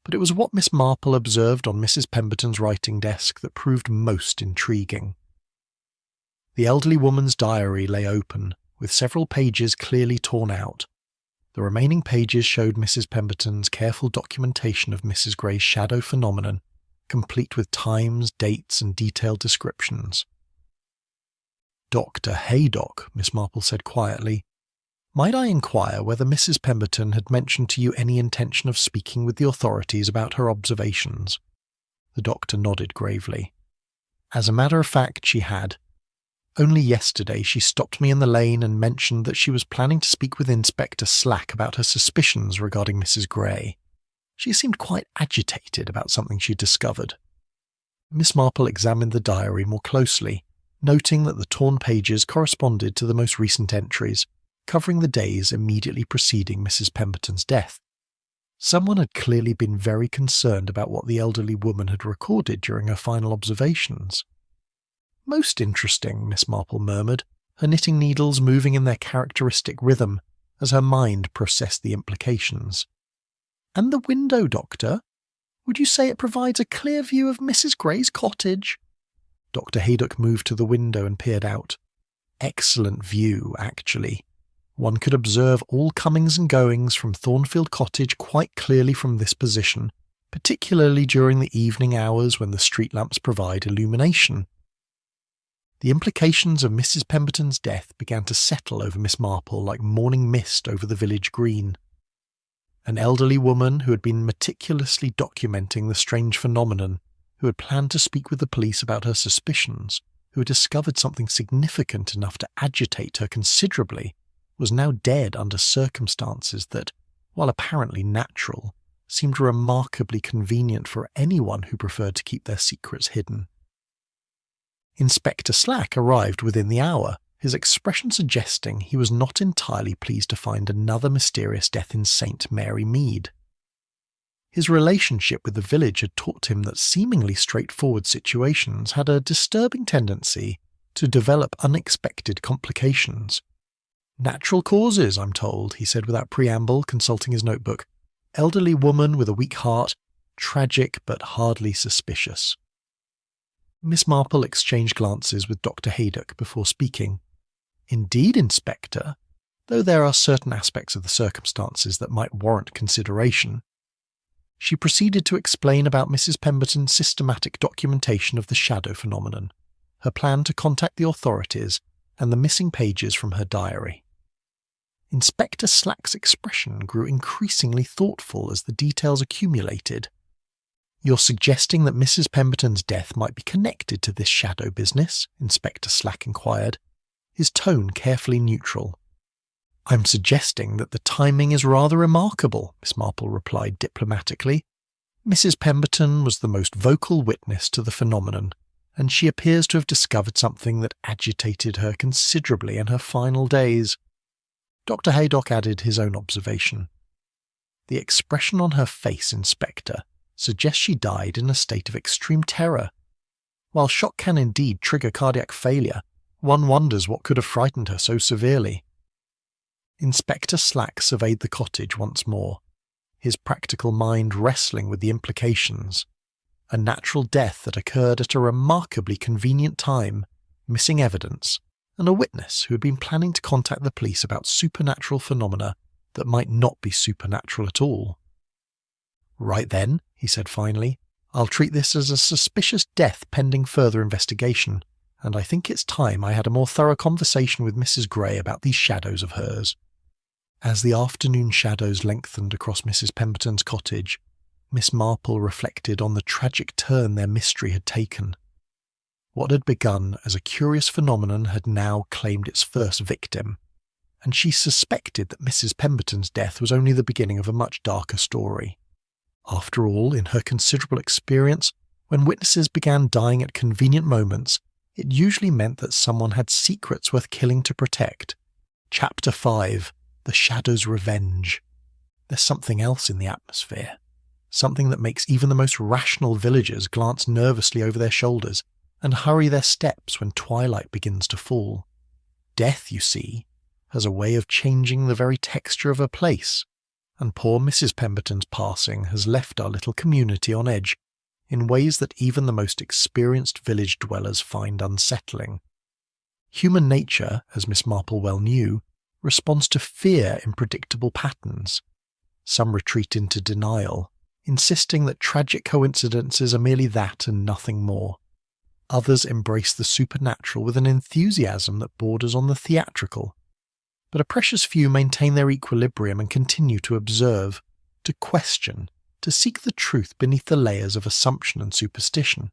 S2: But it was what Miss Marple observed on Mrs. Pemberton's writing desk that proved most intriguing. The elderly woman's diary lay open, with several pages clearly torn out. The remaining pages showed Mrs. Pemberton's careful documentation of Mrs. Gray's shadow phenomenon, complete with times, dates, and detailed descriptions. "Dr. Haydock," Miss Marple said quietly, "might I inquire whether Mrs. Pemberton had mentioned to you any intention of speaking with the authorities about her observations?" The doctor nodded gravely. "As a matter of fact, she had. Only yesterday she stopped me in the lane and mentioned that she was planning to speak with Inspector Slack about her suspicions regarding Mrs. Gray. She seemed quite agitated about something she'd discovered." Miss Marple examined the diary more closely, noting that the torn pages corresponded to the most recent entries, covering the days immediately preceding Mrs. Pemberton's death. Someone had clearly been very concerned about what the elderly woman had recorded during her final observations. "Most interesting," Miss Marple murmured, her knitting needles moving in their characteristic rhythm as her mind processed the implications. "And the window, Doctor? Would you say it provides a clear view of Mrs. Gray's cottage?" Dr. Haydock moved to the window and peered out. Excellent view, actually. One could observe all comings and goings from Thornfield Cottage quite clearly from this position, particularly during the evening hours when the street lamps provide illumination. The implications of Mrs. Pemberton's death began to settle over Miss Marple like morning mist over the village green. An elderly woman who had been meticulously documenting the strange phenomenon, who had planned to speak with the police about her suspicions, who had discovered something significant enough to agitate her considerably, was now dead under circumstances that, while apparently natural, seemed remarkably convenient for anyone who preferred to keep their secrets hidden. Inspector Slack arrived within the hour, his expression suggesting he was not entirely pleased to find another mysterious death in St. Mary Mead. His relationship with the village had taught him that seemingly straightforward situations had a disturbing tendency to develop unexpected complications. "Natural causes, I'm told," he said without preamble, consulting his notebook. "Elderly woman with a weak heart, tragic but hardly suspicious." Miss Marple exchanged glances with Dr. Haydock before speaking. "Indeed, Inspector, though there are certain aspects of the circumstances that might warrant consideration." She proceeded to explain about Mrs. Pemberton's systematic documentation of the shadow phenomenon, her plan to contact the authorities, and the missing pages from her diary. Inspector Slack's expression grew increasingly thoughtful as the details accumulated. "You're suggesting that Mrs. Pemberton's death might be connected to this shadow business?" Inspector Slack inquired, his tone carefully neutral. "I'm suggesting that the timing is rather remarkable," Miss Marple replied diplomatically. "Mrs. Pemberton was the most vocal witness to the phenomenon, and she appears to have discovered something that agitated her considerably in her final days." Dr. Haydock added his own observation. "The expression on her face, Inspector, suggests she died in a state of extreme terror. While shock can indeed trigger cardiac failure, one wonders what could have frightened her so severely." Inspector Slack surveyed the cottage once more, his practical mind wrestling with the implications. A natural death that occurred at a remarkably convenient time, missing evidence, and a witness who had been planning to contact the police about supernatural phenomena that might not be supernatural at all. "Right then," he said finally, "I'll treat this as a suspicious death pending further investigation, and I think it's time I had a more thorough conversation with Mrs. Gray about these shadows of hers." As the afternoon shadows lengthened across Mrs. Pemberton's cottage, Miss Marple reflected on the tragic turn their mystery had taken. What had begun as a curious phenomenon had now claimed its first victim, and she suspected that Mrs. Pemberton's death was only the beginning of a much darker story. After all, in her considerable experience, when witnesses began dying at convenient moments, it usually meant that someone had secrets worth killing to protect. Chapter 5. The Shadow's Revenge. There's something else in the atmosphere. Something that makes even the most rational villagers glance nervously over their shoulders and hurry their steps when twilight begins to fall. Death, you see, has a way of changing the very texture of a place, and poor Mrs. Pemberton's passing has left our little community on edge in ways that even the most experienced village dwellers find unsettling. Human nature, as Miss Marple well knew, responds to fear in predictable patterns. Some retreat into denial, insisting that tragic coincidences are merely that and nothing more. Others embrace the supernatural with an enthusiasm that borders on the theatrical. But a precious few maintain their equilibrium and continue to observe, to question, to seek the truth beneath the layers of assumption and superstition.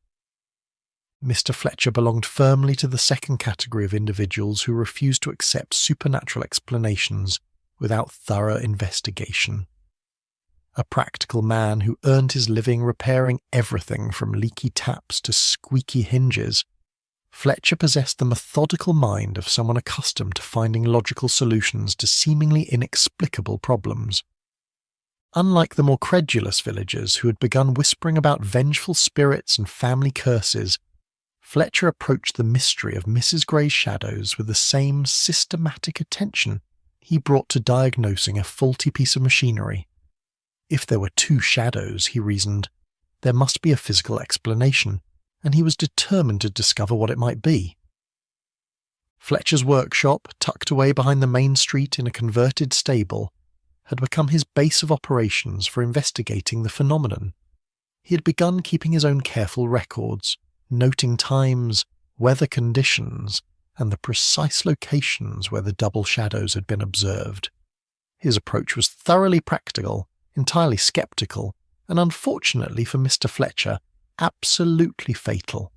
S2: Mr. Fletcher belonged firmly to the second category of individuals who refused to accept supernatural explanations without thorough investigation. A practical man who earned his living repairing everything from leaky taps to squeaky hinges, Fletcher possessed the methodical mind of someone accustomed to finding logical solutions to seemingly inexplicable problems. Unlike the more credulous villagers who had begun whispering about vengeful spirits and family curses, Fletcher approached the mystery of Mrs. Gray's shadows with the same systematic attention he brought to diagnosing a faulty piece of machinery. If there were two shadows, he reasoned, there must be a physical explanation, and he was determined to discover what it might be. Fletcher's workshop, tucked away behind the main street in a converted stable, had become his base of operations for investigating the phenomenon. He had begun keeping his own careful records, noting times, weather conditions, and the precise locations where the double shadows had been observed. His approach was thoroughly practical, entirely sceptical, and unfortunately for Mr. Fletcher, absolutely fatal.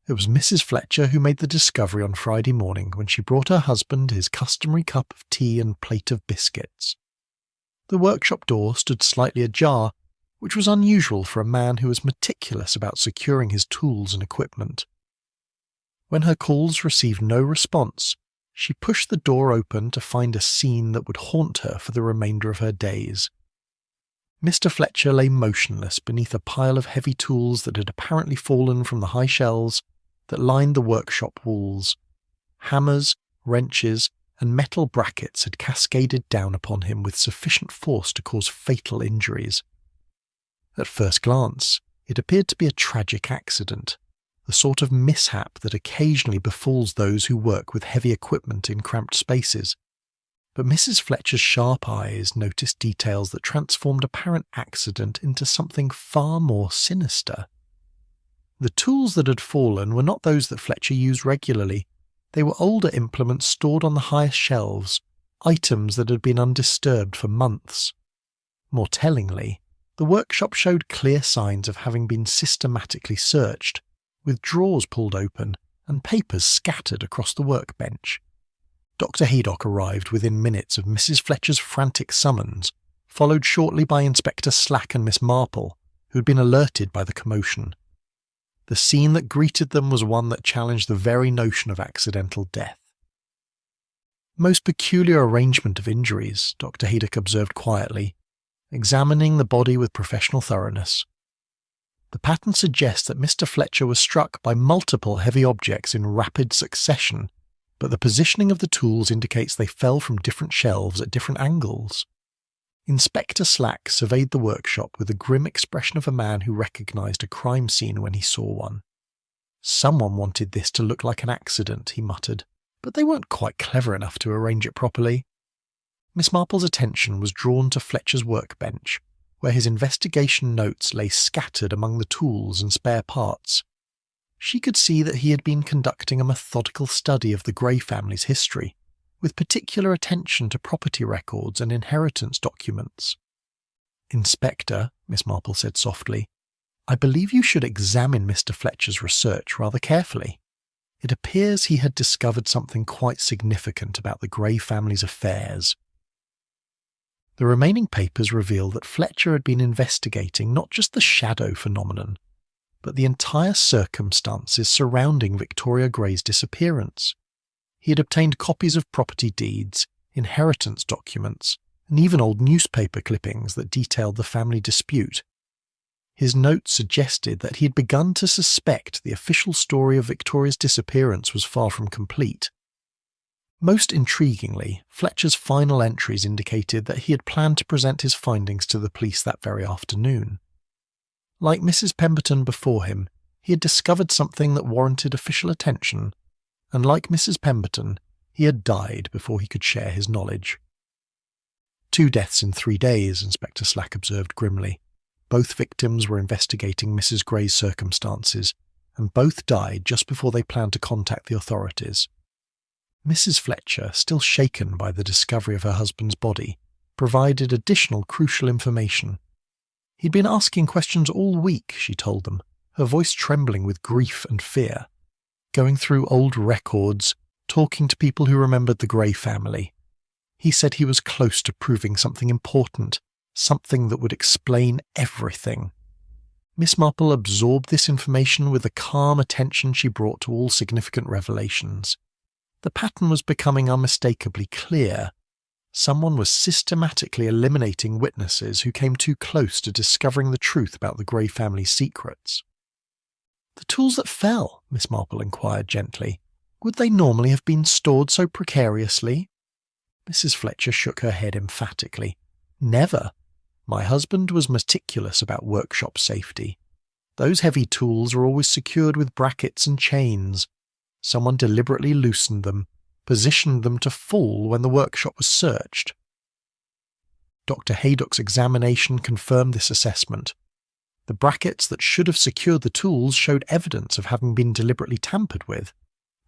S2: It was Mrs. Fletcher who made the discovery on Friday morning when she brought her husband his customary cup of tea and plate of biscuits. The workshop door stood slightly ajar, which was unusual for a man who was meticulous about securing his tools and equipment. When her calls received no response, she pushed the door open to find a scene that would haunt her for the remainder of her days. Mr. Fletcher lay motionless beneath a pile of heavy tools that had apparently fallen from the high shelves that lined the workshop walls. Hammers, wrenches, and metal brackets had cascaded down upon him with sufficient force to cause fatal injuries. At first glance, it appeared to be a tragic accident, the sort of mishap that occasionally befalls those who work with heavy equipment in cramped spaces. But Mrs. Fletcher's sharp eyes noticed details that transformed apparent accident into something far more sinister. The tools that had fallen were not those that Fletcher used regularly. They were older implements stored on the highest shelves, items that had been undisturbed for months. More tellingly, the workshop showed clear signs of having been systematically searched, with drawers pulled open and papers scattered across the workbench. Dr. Haydock arrived within minutes of Mrs. Fletcher's frantic summons, followed shortly by Inspector Slack and Miss Marple, who had been alerted by the commotion. The scene that greeted them was one that challenged the very notion of accidental death. Most peculiar arrangement of injuries, Dr. Haydock observed quietly, examining the body with professional thoroughness. The pattern suggests that Mr. Fletcher was struck by multiple heavy objects in rapid succession, but the positioning of the tools indicates they fell from different shelves at different angles. Inspector Slack surveyed the workshop with the grim expression of a man who recognised a crime scene when he saw one. Someone wanted this to look like an accident, he muttered, but they weren't quite clever enough to arrange it properly. Miss Marple's attention was drawn to Fletcher's workbench, where his investigation notes lay scattered among the tools and spare parts. She could see that he had been conducting a methodical study of the Grey family's history, with particular attention to property records and inheritance documents. "Inspector," Miss Marple said softly, "I believe you should examine Mr. Fletcher's research rather carefully. It appears he had discovered something quite significant about the Grey family's affairs." The remaining papers reveal that Fletcher had been investigating not just the shadow phenomenon, but the entire circumstances surrounding Victoria Grey's disappearance. He had obtained copies of property deeds, inheritance documents, and even old newspaper clippings that detailed the family dispute. His notes suggested that he had begun to suspect the official story of Victoria's disappearance was far from complete. Most intriguingly, Fletcher's final entries indicated that he had planned to present his findings to the police that very afternoon. Like Mrs. Pemberton before him, he had discovered something that warranted official attention, and like Mrs. Pemberton, he had died before he could share his knowledge. 2 deaths in 3 days, Inspector Slack observed grimly. Both victims were investigating Mrs. Grey's circumstances, and both died just before they planned to contact the authorities. Mrs. Fletcher, still shaken by the discovery of her husband's body, provided additional crucial information. He'd been asking questions all week, she told them, her voice trembling with grief and fear, going through old records, talking to people who remembered the Grey family. He said he was close to proving something important, something that would explain everything. Miss Marple absorbed this information with the calm attention she brought to all significant revelations. The pattern was becoming unmistakably clear. Someone was systematically eliminating witnesses who came too close to discovering the truth about the Grey family's secrets. "The tools that fell," Miss Marple inquired gently, "would they normally have been stored so precariously?" Mrs. Fletcher shook her head emphatically. "Never. My husband was meticulous about workshop safety. Those heavy tools were always secured with brackets and chains. Someone deliberately loosened them, positioned them to fall when the workshop was searched." Dr. Haydock's examination confirmed this assessment. The brackets that should have secured the tools showed evidence of having been deliberately tampered with,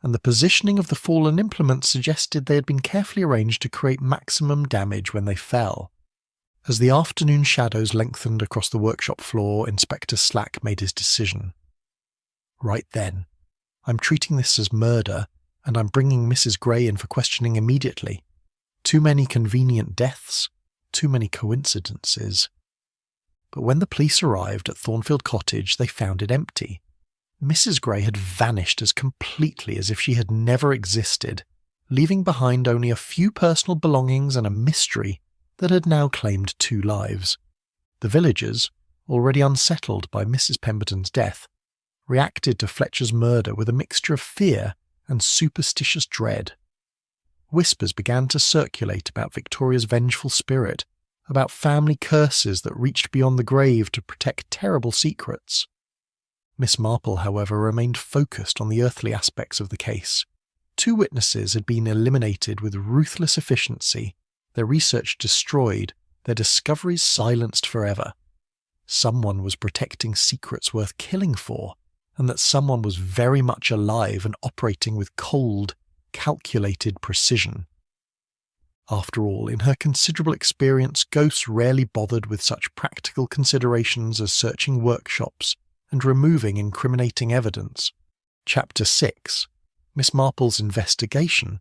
S2: and the positioning of the fallen implements suggested they had been carefully arranged to create maximum damage when they fell. As the afternoon shadows lengthened across the workshop floor, Inspector Slack made his decision. Right then. I'm treating this as murder, and I'm bringing Mrs. Gray in for questioning immediately. Too many convenient deaths, too many coincidences. But when the police arrived at Thornfield Cottage, they found it empty. Mrs. Gray had vanished as completely as if she had never existed, leaving behind only a few personal belongings and a mystery that had now claimed 2 lives. The villagers, already unsettled by Mrs. Pemberton's death, reacted to Fletcher's murder with a mixture of fear and superstitious dread. Whispers began to circulate about Victoria's vengeful spirit, about family curses that reached beyond the grave to protect terrible secrets. Miss Marple, however, remained focused on the earthly aspects of the case. 2 witnesses had been eliminated with ruthless efficiency, their research destroyed, their discoveries silenced forever. Someone was protecting secrets worth killing for, and that someone was very much alive and operating with cold, calculated precision. After all, in her considerable experience, ghosts rarely bothered with such practical considerations as searching workshops and removing incriminating evidence. Chapter 6. Miss Marple's Investigation.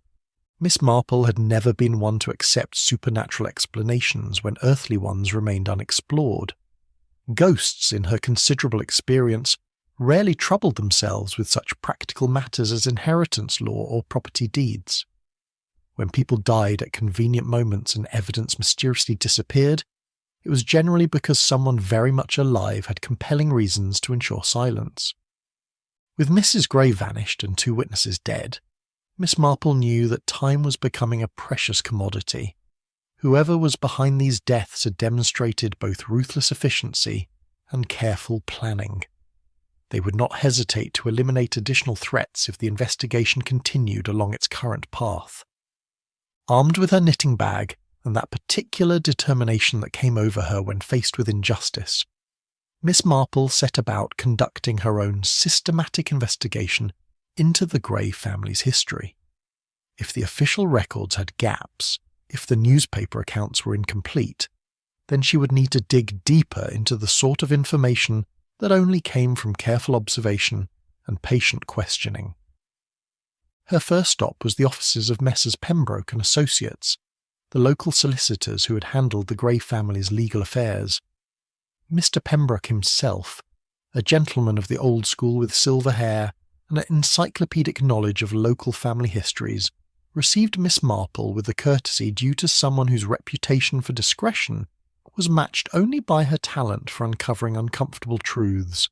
S2: Miss Marple had never been one to accept supernatural explanations when earthly ones remained unexplored. Ghosts, in her considerable experience, rarely troubled themselves with such practical matters as inheritance law or property deeds. When people died at convenient moments and evidence mysteriously disappeared, it was generally because someone very much alive had compelling reasons to ensure silence. With Mrs. Gray vanished and 2 witnesses dead, Miss Marple knew that time was becoming a precious commodity. Whoever was behind these deaths had demonstrated both ruthless efficiency and careful planning. They would not hesitate to eliminate additional threats if the investigation continued along its current path. Armed with her knitting bag and that particular determination that came over her when faced with injustice, Miss Marple set about conducting her own systematic investigation into the Gray family's history. If the official records had gaps, if the newspaper accounts were incomplete, then she would need to dig deeper into the sort of information that only came from careful observation and patient questioning. Her first stop was the offices of Messrs. Pembroke and Associates, the local solicitors who had handled the Gray family's legal affairs. Mr. Pembroke himself, a gentleman of the old school with silver hair and an encyclopedic knowledge of local family histories, received Miss Marple with the courtesy due to someone whose reputation for discretion was matched only by her talent for uncovering uncomfortable truths.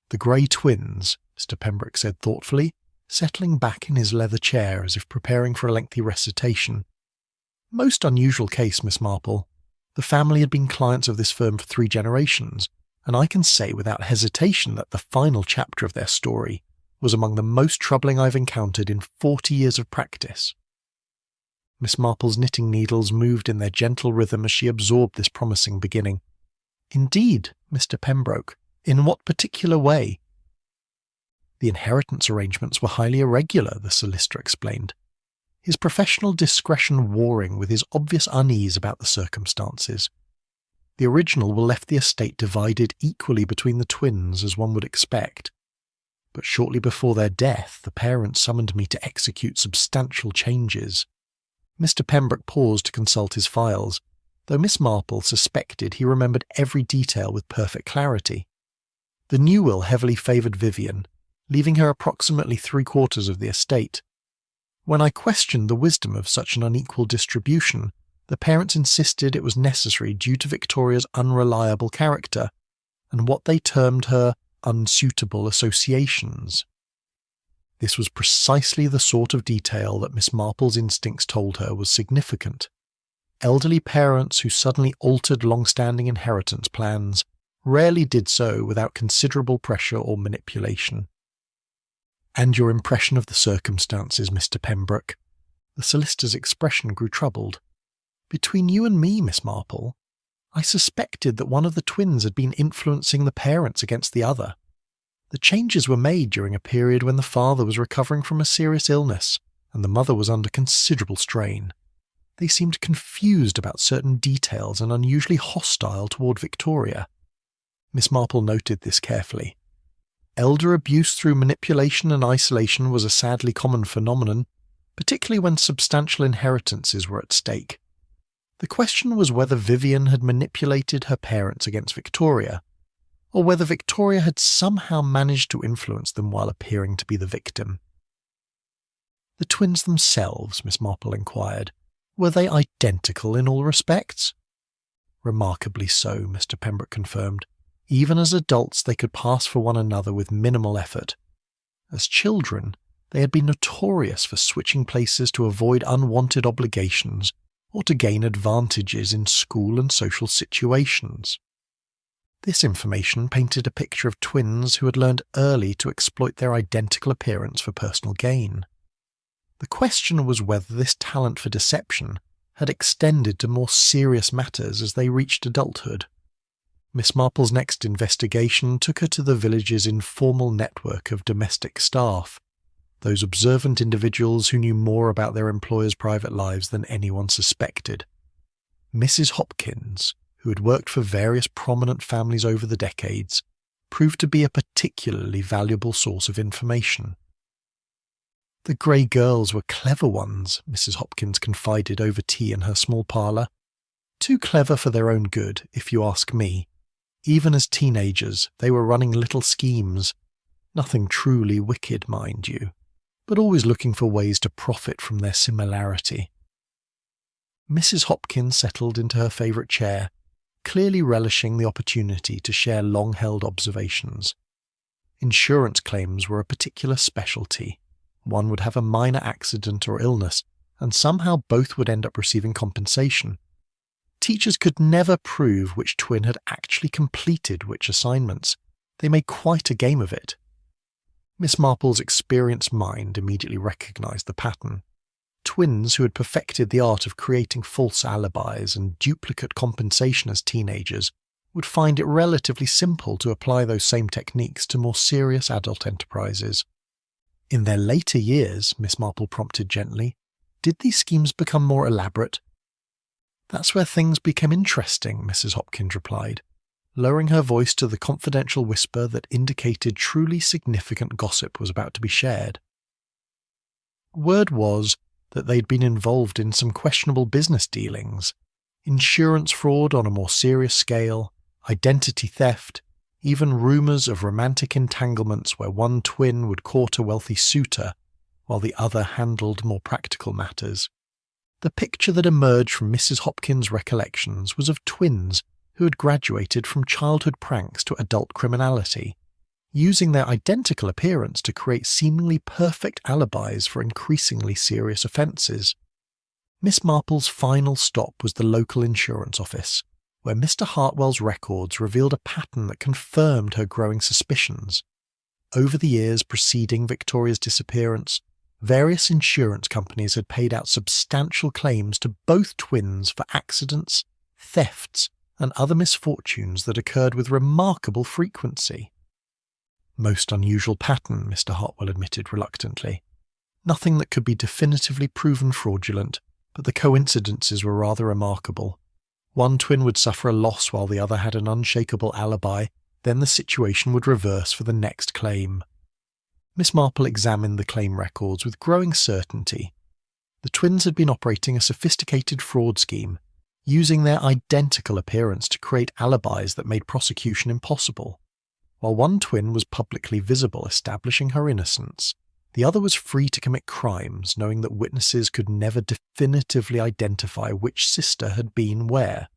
S2: The Gray twins, Mr. Pembroke said thoughtfully, settling back in his leather chair as if preparing for a lengthy recitation. Most unusual case, Miss Marple. The family had been clients of this firm for 3 generations, and I can say without hesitation that the final chapter of their story was among the most troubling I've encountered in 40 years of practice. Miss Marple's knitting needles moved in their gentle rhythm as she absorbed this promising beginning. Indeed, Mr. Pembroke, in what particular way? The inheritance arrangements were highly irregular, the solicitor explained, his professional discretion warring with his obvious unease about the circumstances. The original will left the estate divided equally between the twins, as one would expect. But shortly before their death, the parents summoned me to execute substantial changes. Mr. Pembroke paused to consult his files, though Miss Marple suspected he remembered every detail with perfect clarity. The new will heavily favoured Vivian, leaving her approximately 3/4 of the estate. When I questioned the wisdom of such an unequal distribution, the parents insisted it was necessary due to Victoria's unreliable character and what they termed her unsuitable associations. This was precisely the sort of detail that Miss Marple's instincts told her was significant. Elderly parents who suddenly altered long-standing inheritance plans rarely did so without considerable pressure or manipulation. And your impression of the circumstances, Mr. Pembroke? The solicitor's expression grew troubled. Between you and me, Miss Marple, I suspected that one of the twins had been influencing the parents against the other. The changes were made during a period when the father was recovering from a serious illness and the mother was under considerable strain. They seemed confused about certain details and unusually hostile toward Victoria. Miss Marple noted this carefully. Elder abuse through manipulation and isolation was a sadly common phenomenon, particularly when substantial inheritances were at stake. The question was whether Vivian had manipulated her parents against Victoria, or whether Victoria had somehow managed to influence them while appearing to be the victim. The twins themselves, Miss Marple inquired, were they identical in all respects? Remarkably so, Mr. Pembroke confirmed. Even as adults they could pass for one another with minimal effort. As children, they had been notorious for switching places to avoid unwanted obligations or to gain advantages in school and social situations. This information painted a picture of twins who had learned early to exploit their identical appearance for personal gain. The question was whether this talent for deception had extended to more serious matters as they reached adulthood. Miss Marple's next investigation took her to the village's informal network of domestic staff, those observant individuals who knew more about their employers' private lives than anyone suspected. Mrs. Hopkins, who had worked for various prominent families over the decades, proved to be a particularly valuable source of information. The Grey girls were clever ones, Mrs. Hopkins confided over tea in her small parlour. Too clever for their own good, if you ask me. Even as teenagers, they were running little schemes. Nothing truly wicked, mind you, but always looking for ways to profit from their similarity. Mrs. Hopkins settled into her favourite chair, clearly relishing the opportunity to share long-held observations. Insurance claims were a particular specialty. One would have a minor accident or illness, and somehow both would end up receiving compensation. Teachers could never prove which twin had actually completed which assignments. They made quite a game of it. Miss Marple's experienced mind immediately recognised the pattern. Twins who had perfected the art of creating false alibis and duplicate compensation as teenagers would find it relatively simple to apply those same techniques to more serious adult enterprises. In their later years, Miss Marple prompted gently, did these schemes become more elaborate? That's where things became interesting, Mrs. Hopkins replied, lowering her voice to the confidential whisper that indicated truly significant gossip was about to be shared. Word was that they'd been involved in some questionable business dealings, insurance fraud on a more serious scale, identity theft, even rumours of romantic entanglements where one twin would court a wealthy suitor while the other handled more practical matters. The picture that emerged from Mrs. Hopkins' recollections was of twins who had graduated from childhood pranks to adult criminality, using their identical appearance to create seemingly perfect alibis for increasingly serious offences. Miss Marple's final stop was the local insurance office, where Mr. Hartwell's records revealed a pattern that confirmed her growing suspicions. Over the years preceding Victoria's disappearance, various insurance companies had paid out substantial claims to both twins for accidents, thefts, and other misfortunes that occurred with remarkable frequency. Most unusual pattern, Mr. Hartwell admitted reluctantly. Nothing that could be definitively proven fraudulent, but the coincidences were rather remarkable. One twin would suffer a loss while the other had an unshakable alibi, then the situation would reverse for the next claim. Miss Marple examined the claim records with growing certainty. The twins had been operating a sophisticated fraud scheme, using their identical appearance to create alibis that made prosecution impossible. While one twin was publicly visible, establishing her innocence, the other was free to commit crimes, knowing that witnesses could never definitively identify which sister had been where.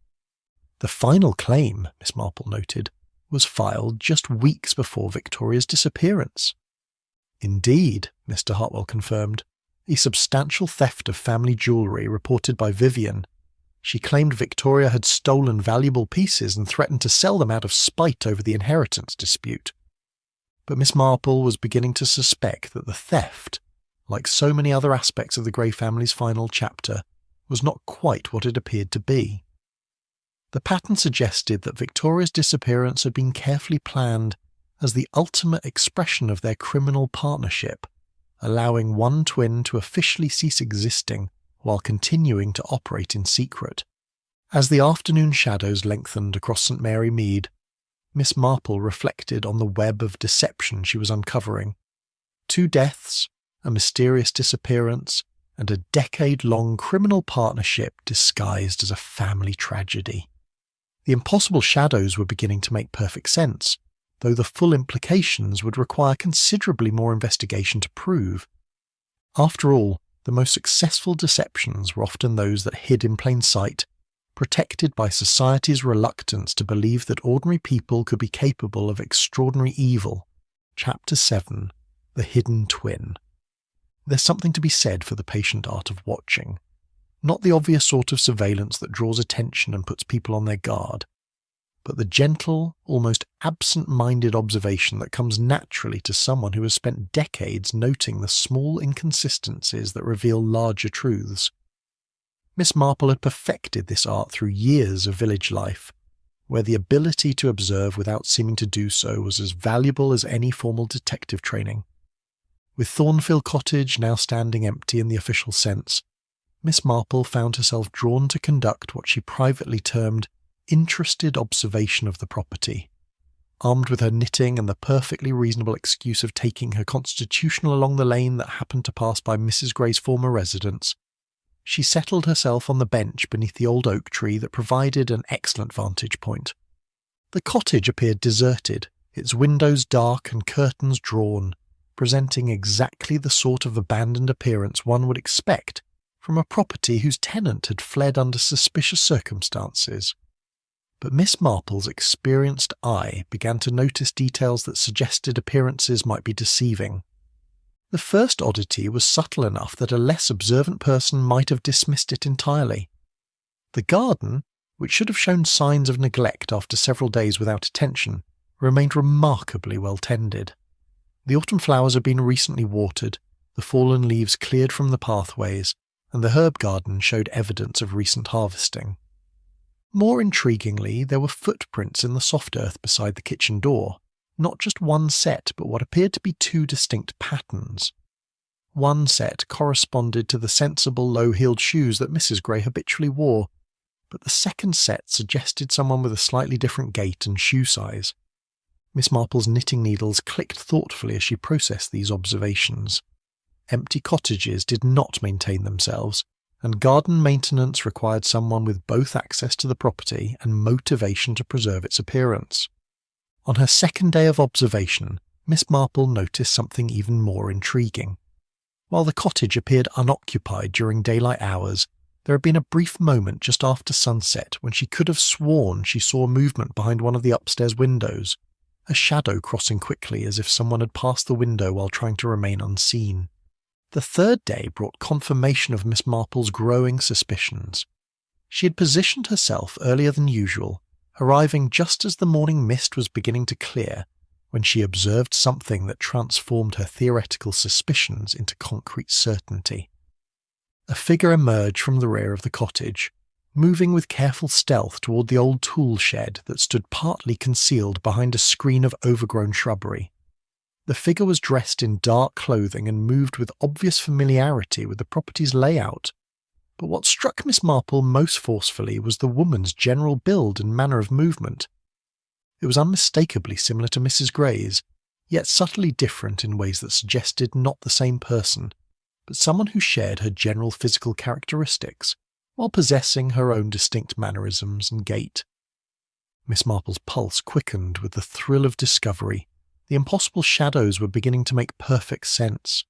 S2: The final claim, Miss Marple noted, was filed just weeks before Victoria's disappearance. Indeed, Mr. Hartwell confirmed, a substantial theft of family jewellery reported by Vivian. She claimed Victoria had stolen valuable pieces and threatened to sell them out of spite over the inheritance dispute. But Miss Marple was beginning to suspect that the theft, like so many other aspects of the Grey family's final chapter, was not quite what it appeared to be. The pattern suggested that Victoria's disappearance had been carefully planned as the ultimate expression of their criminal partnership, allowing one twin to officially cease existing while continuing to operate in secret. As the afternoon shadows lengthened across St Mary Mead, Miss Marple reflected on the web of deception she was uncovering. 2 deaths, a mysterious disappearance, and a decade-long criminal partnership disguised as a family tragedy. The impossible shadows were beginning to make perfect sense, though the full implications would require considerably more investigation to prove. After all, the most successful deceptions were often those that hid in plain sight, protected by society's reluctance to believe that ordinary people could be capable of extraordinary evil. Chapter 7. The Hidden Twin. There's something to be said for the patient art of watching. Not the obvious sort of surveillance that draws attention and puts people on their guard, but the gentle, almost absent-minded observation that comes naturally to someone who has spent decades noting the small inconsistencies that reveal larger truths. Miss Marple had perfected this art through years of village life, where the ability to observe without seeming to do so was as valuable as any formal detective training. With Thornfield Cottage now standing empty in the official sense, Miss Marple found herself drawn to conduct what she privately termed interested observation of the property. Armed with her knitting and the perfectly reasonable excuse of taking her constitutional along the lane that happened to pass by Mrs. Gray's former residence, she settled herself on the bench beneath the old oak tree that provided an excellent vantage point. The cottage appeared deserted, its windows dark and curtains drawn, presenting exactly the sort of abandoned appearance one would expect from a property whose tenant had fled under suspicious circumstances. But Miss Marple's experienced eye began to notice details that suggested appearances might be deceiving. The first oddity was subtle enough that a less observant person might have dismissed it entirely. The garden, which should have shown signs of neglect after several days without attention, remained remarkably well tended. The autumn flowers had been recently watered, the fallen leaves cleared from the pathways, and the herb garden showed evidence of recent harvesting. More intriguingly, there were footprints in the soft earth beside the kitchen door. Not just one set, but what appeared to be 2 distinct patterns. One set corresponded to the sensible low-heeled shoes that Mrs. Gray habitually wore, but the second set suggested someone with a slightly different gait and shoe size. Miss Marple's knitting needles clicked thoughtfully as she processed these observations. Empty cottages did not maintain themselves, and garden maintenance required someone with both access to the property and motivation to preserve its appearance. On her second day of observation, Miss Marple noticed something even more intriguing. While the cottage appeared unoccupied during daylight hours, there had been a brief moment just after sunset when she could have sworn she saw movement behind one of the upstairs windows, a shadow crossing quickly as if someone had passed the window while trying to remain unseen. The third day brought confirmation of Miss Marple's growing suspicions. She had positioned herself earlier than usual, arriving just as the morning mist was beginning to clear, when she observed something that transformed her theoretical suspicions into concrete certainty. A figure emerged from the rear of the cottage, moving with careful stealth toward the old tool shed that stood partly concealed behind a screen of overgrown shrubbery. The figure was dressed in dark clothing and moved with obvious familiarity with the property's layout. But what struck Miss Marple most forcefully was the woman's general build and manner of movement. It was unmistakably similar to Mrs. Gray's, yet subtly different in ways that suggested not the same person, but someone who shared her general physical characteristics, while possessing her own distinct mannerisms and gait. Miss Marple's pulse quickened with the thrill of discovery. The impossible shadows were beginning to make perfect sense.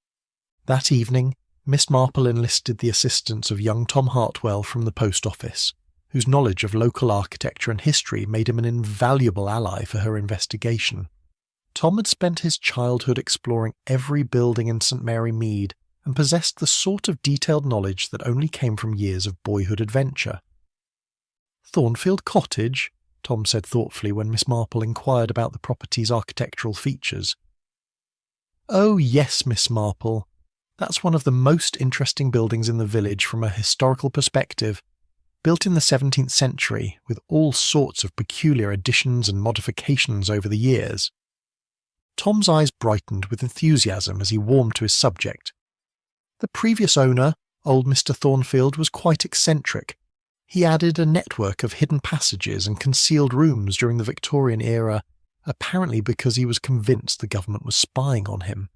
S2: That evening, Miss Marple enlisted the assistance of young Tom Hartwell from the post office, whose knowledge of local architecture and history made him an invaluable ally for her investigation. Tom had spent his childhood exploring every building in St Mary Mead and possessed the sort of detailed knowledge that only came from years of boyhood adventure. "Thornfield Cottage?" Tom said thoughtfully when Miss Marple inquired about the property's architectural features. "Oh yes, Miss Marple. That's one of the most interesting buildings in the village from a historical perspective. built in the 17th century with all sorts of peculiar additions and modifications over the years. Tom's eyes brightened with enthusiasm as he warmed to his subject. The previous owner, old Mr. Thornfield, was quite eccentric. He added a network of hidden passages and concealed rooms during the Victorian era, apparently because he was convinced the government was spying on him.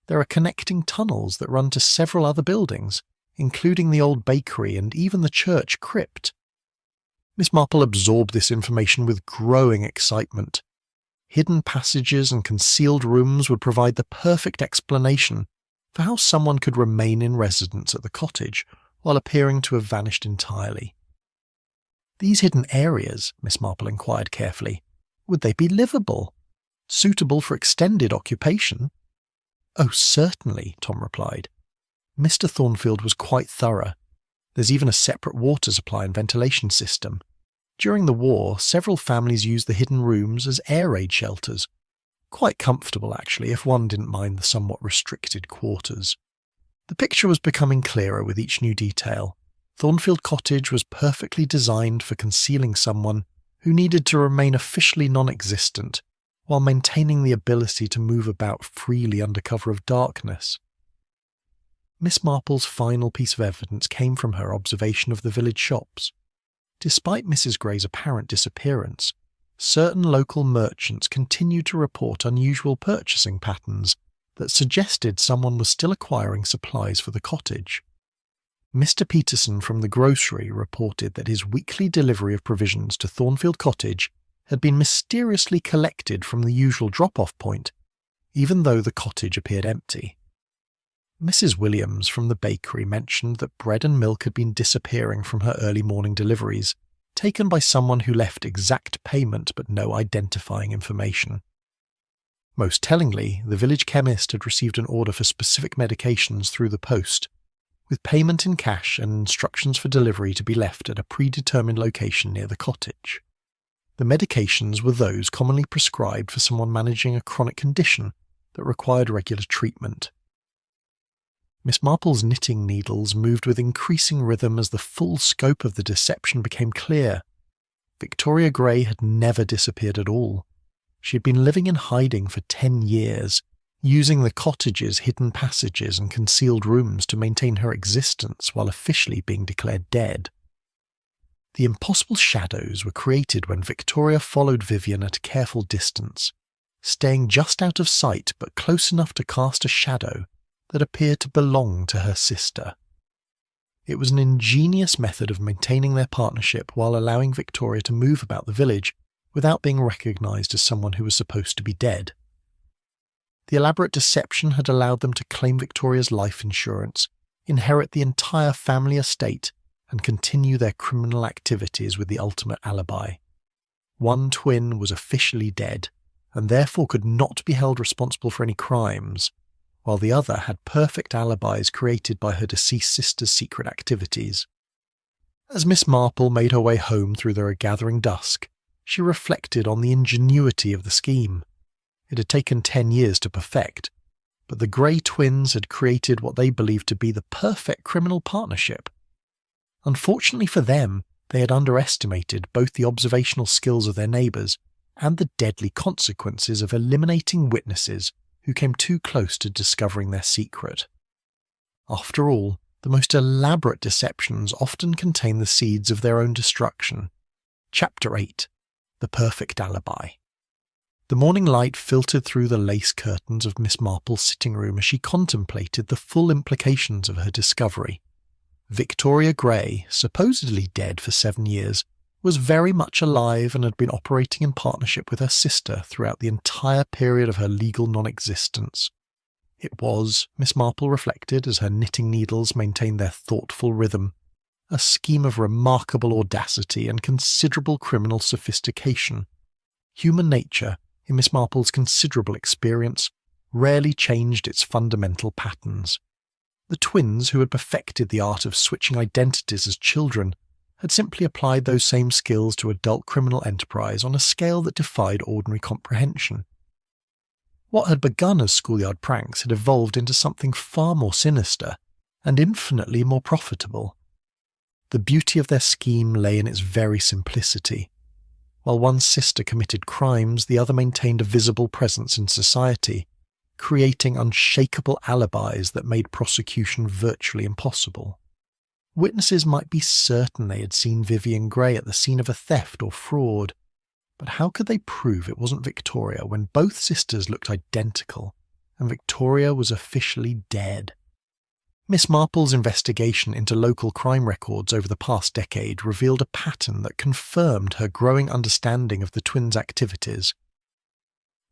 S2: There are connecting tunnels that run to several other buildings, including the old bakery and even the church crypt. Miss Marple absorbed this information with growing excitement. Hidden passages and concealed rooms would provide the perfect explanation for how someone could remain in residence at the cottage while appearing to have vanished entirely. These hidden areas, Miss Marple inquired carefully, would they be livable? Suitable for extended occupation? Oh, certainly, Tom replied. Mr. Thornfield was quite thorough. There's even a separate water supply and ventilation system. During the war, several families used the hidden rooms as air raid shelters. Quite comfortable, actually, if one didn't mind the somewhat restricted quarters. The picture was becoming clearer with each new detail. Thornfield Cottage was perfectly designed for concealing someone who needed to remain officially non-existent, while maintaining the ability to move about freely under cover of darkness. Miss Marple's final piece of evidence came from her observation of the village shops. Despite Mrs. Gray's apparent disappearance, certain local merchants continued to report unusual purchasing patterns that suggested someone was still acquiring supplies for the cottage. Mr. Peterson from the grocery reported that his weekly delivery of provisions to Thornfield Cottage had been mysteriously collected from the usual drop-off point, even though the cottage appeared empty. Mrs. Williams from the bakery mentioned that bread and milk had been disappearing from her early morning deliveries, taken by someone who left exact payment but no identifying information. Most tellingly, the village chemist had received an order for specific medications through the post, with payment in cash and instructions for delivery to be left at a predetermined location near the cottage. The medications were those commonly prescribed for someone managing a chronic condition that required regular treatment. Miss Marple's knitting needles moved with increasing rhythm as the full scope of the deception became clear. Victoria Gray had never disappeared at all. She had been living in hiding for 10 years, using the cottage's hidden passages and concealed rooms to maintain her existence while officially being declared dead. The impossible shadows were created when Victoria followed Vivian at a careful distance, staying just out of sight but close enough to cast a shadow that appeared to belong to her sister. It was an ingenious method of maintaining their partnership while allowing Victoria to move about the village without being recognised as someone who was supposed to be dead. The elaborate deception had allowed them to claim Victoria's life insurance, inherit the entire family estate, and continue their criminal activities with the ultimate alibi. One twin was officially dead, and therefore could not be held responsible for any crimes, while the other had perfect alibis created by her deceased sister's secret activities. As Miss Marple made her way home through the gathering dusk, she reflected on the ingenuity of the scheme. It had taken 10 years to perfect, but the Grey twins had created what they believed to be the perfect criminal partnership. Unfortunately for them, they had underestimated both the observational skills of their neighbours and the deadly consequences of eliminating witnesses who came too close to discovering their secret. After all, the most elaborate deceptions often contain the seeds of their own destruction. Chapter 8. The Perfect Alibi. The morning light filtered through the lace curtains of Miss Marple's sitting room as she contemplated the full implications of her discovery. Victoria Gray, supposedly dead for 7 years, was very much alive and had been operating in partnership with her sister throughout the entire period of her legal non-existence. It was, Miss Marple reflected as her knitting needles maintained their thoughtful rhythm, a scheme of remarkable audacity and considerable criminal sophistication. Human nature, in Miss Marple's considerable experience, rarely changed its fundamental patterns. The twins who had perfected the art of switching identities as children had simply applied those same skills to adult criminal enterprise on a scale that defied ordinary comprehension. What had begun as schoolyard pranks had evolved into something far more sinister and infinitely more profitable. The beauty of their scheme lay in its very simplicity. While one sister committed crimes, the other maintained a visible presence in society, creating unshakable alibis that made prosecution virtually impossible. Witnesses might be certain they had seen Vivian Grey at the scene of a theft or fraud, but how could they prove it wasn't Victoria when both sisters looked identical and Victoria was officially dead? Miss Marple's investigation into local crime records over the past decade revealed a pattern that confirmed her growing understanding of the twins' activities.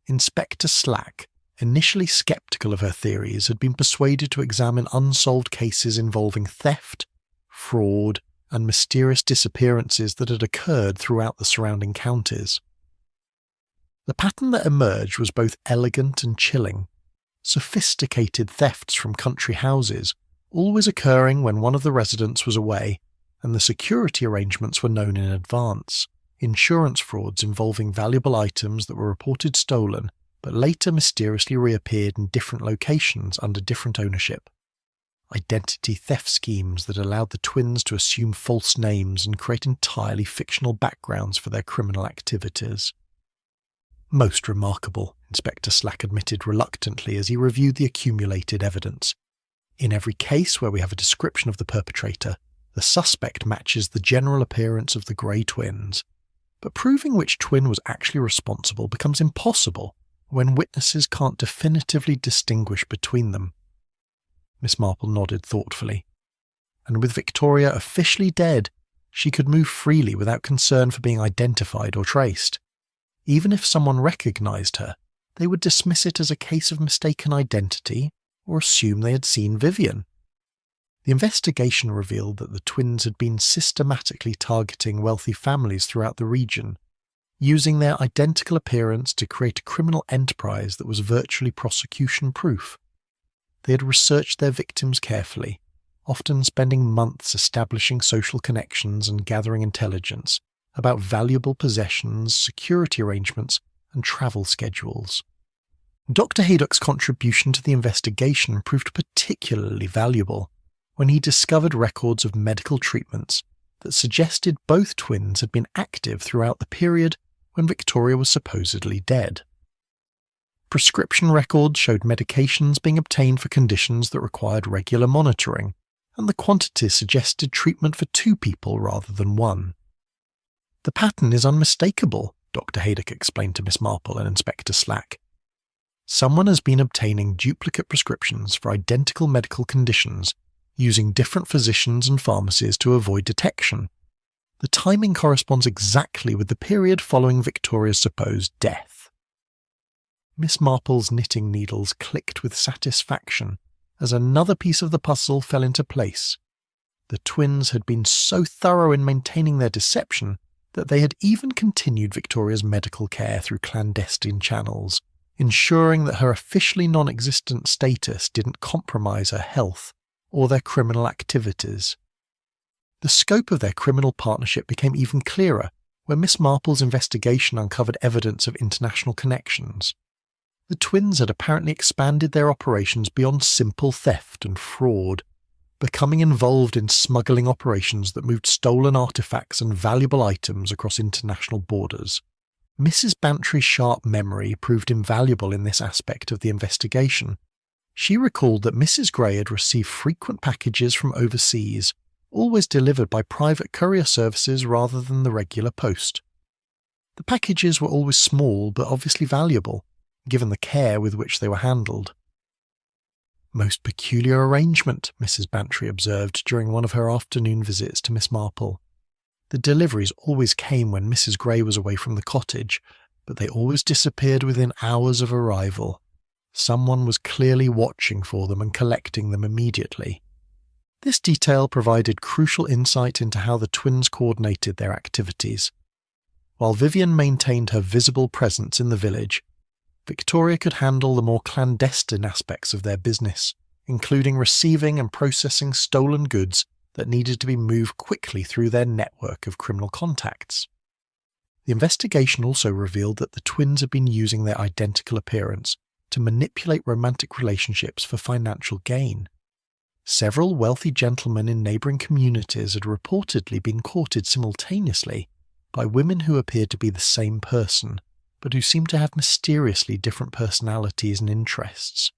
S2: Inspector Slack, initially sceptical of her theories, had been persuaded to examine unsolved cases involving theft, fraud, and mysterious disappearances that had occurred throughout the surrounding counties. The pattern that emerged was both elegant and chilling. Sophisticated thefts from country houses, always occurring when one of the residents was away, and the security arrangements were known in advance. Insurance frauds involving valuable items that were reported stolen, but later mysteriously reappeared in different locations under different ownership. Identity theft schemes that allowed the twins to assume false names and create entirely fictional backgrounds for their criminal activities. Most remarkable, Inspector Slack admitted reluctantly as he reviewed the accumulated evidence. In every case where we have a description of the perpetrator, the suspect matches the general appearance of the Grey twins. But proving which twin was actually responsible becomes impossible when witnesses can't definitively distinguish between them. Miss Marple nodded thoughtfully. And with Victoria officially dead, she could move freely without concern for being identified or traced. Even if someone recognised her, they would dismiss it as a case of mistaken identity or assume they had seen Vivian. The investigation revealed that the twins had been systematically targeting wealthy families throughout the region, using their identical appearance to create a criminal enterprise that was virtually prosecution-proof. They had researched their victims carefully, often spending months establishing social connections and gathering intelligence about valuable possessions, security arrangements, and travel schedules. Dr. Haydock's contribution to the investigation proved particularly valuable when he discovered records of medical treatments that suggested both twins had been active throughout the period when Victoria was supposedly dead. Prescription records showed medications being obtained for conditions that required regular monitoring, and the quantities suggested treatment for 2 people rather than 1. The pattern is unmistakable, Dr. Haydock explained to Miss Marple and Inspector Slack. Someone has been obtaining duplicate prescriptions for identical medical conditions, using different physicians and pharmacies to avoid detection. The timing corresponds exactly with the period following Victoria's supposed death. Miss Marple's knitting needles clicked with satisfaction as another piece of the puzzle fell into place. The twins had been so thorough in maintaining their deception that they had even continued Victoria's medical care through clandestine channels, ensuring that her officially non-existent status didn't compromise her health or their criminal activities. The scope of their criminal partnership became even clearer when Miss Marple's investigation uncovered evidence of international connections. The twins had apparently expanded their operations beyond simple theft and fraud, becoming involved in smuggling operations that moved stolen artifacts and valuable items across international borders. Mrs. Bantry's sharp memory proved invaluable in this aspect of the investigation. She recalled that Mrs. Grey had received frequent packages from overseas, always delivered by private courier services rather than the regular post. The packages were always small but obviously valuable, given the care with which they were handled. Most peculiar arrangement, Mrs. Bantry observed during one of her afternoon visits to Miss Marple. The deliveries always came when Mrs. Grey was away from the cottage, but they always disappeared within hours of arrival. Someone was clearly watching for them and collecting them immediately. This detail provided crucial insight into how the twins coordinated their activities. While Vivian maintained her visible presence in the village, Victoria could handle the more clandestine aspects of their business, including receiving and processing stolen goods that needed to be moved quickly through their network of criminal contacts. The investigation also revealed that the twins had been using their identical appearance to manipulate romantic relationships for financial gain. Several wealthy gentlemen in neighbouring communities had reportedly been courted simultaneously by women who appeared to be the same person, but who seemed to have mysteriously different personalities and interests.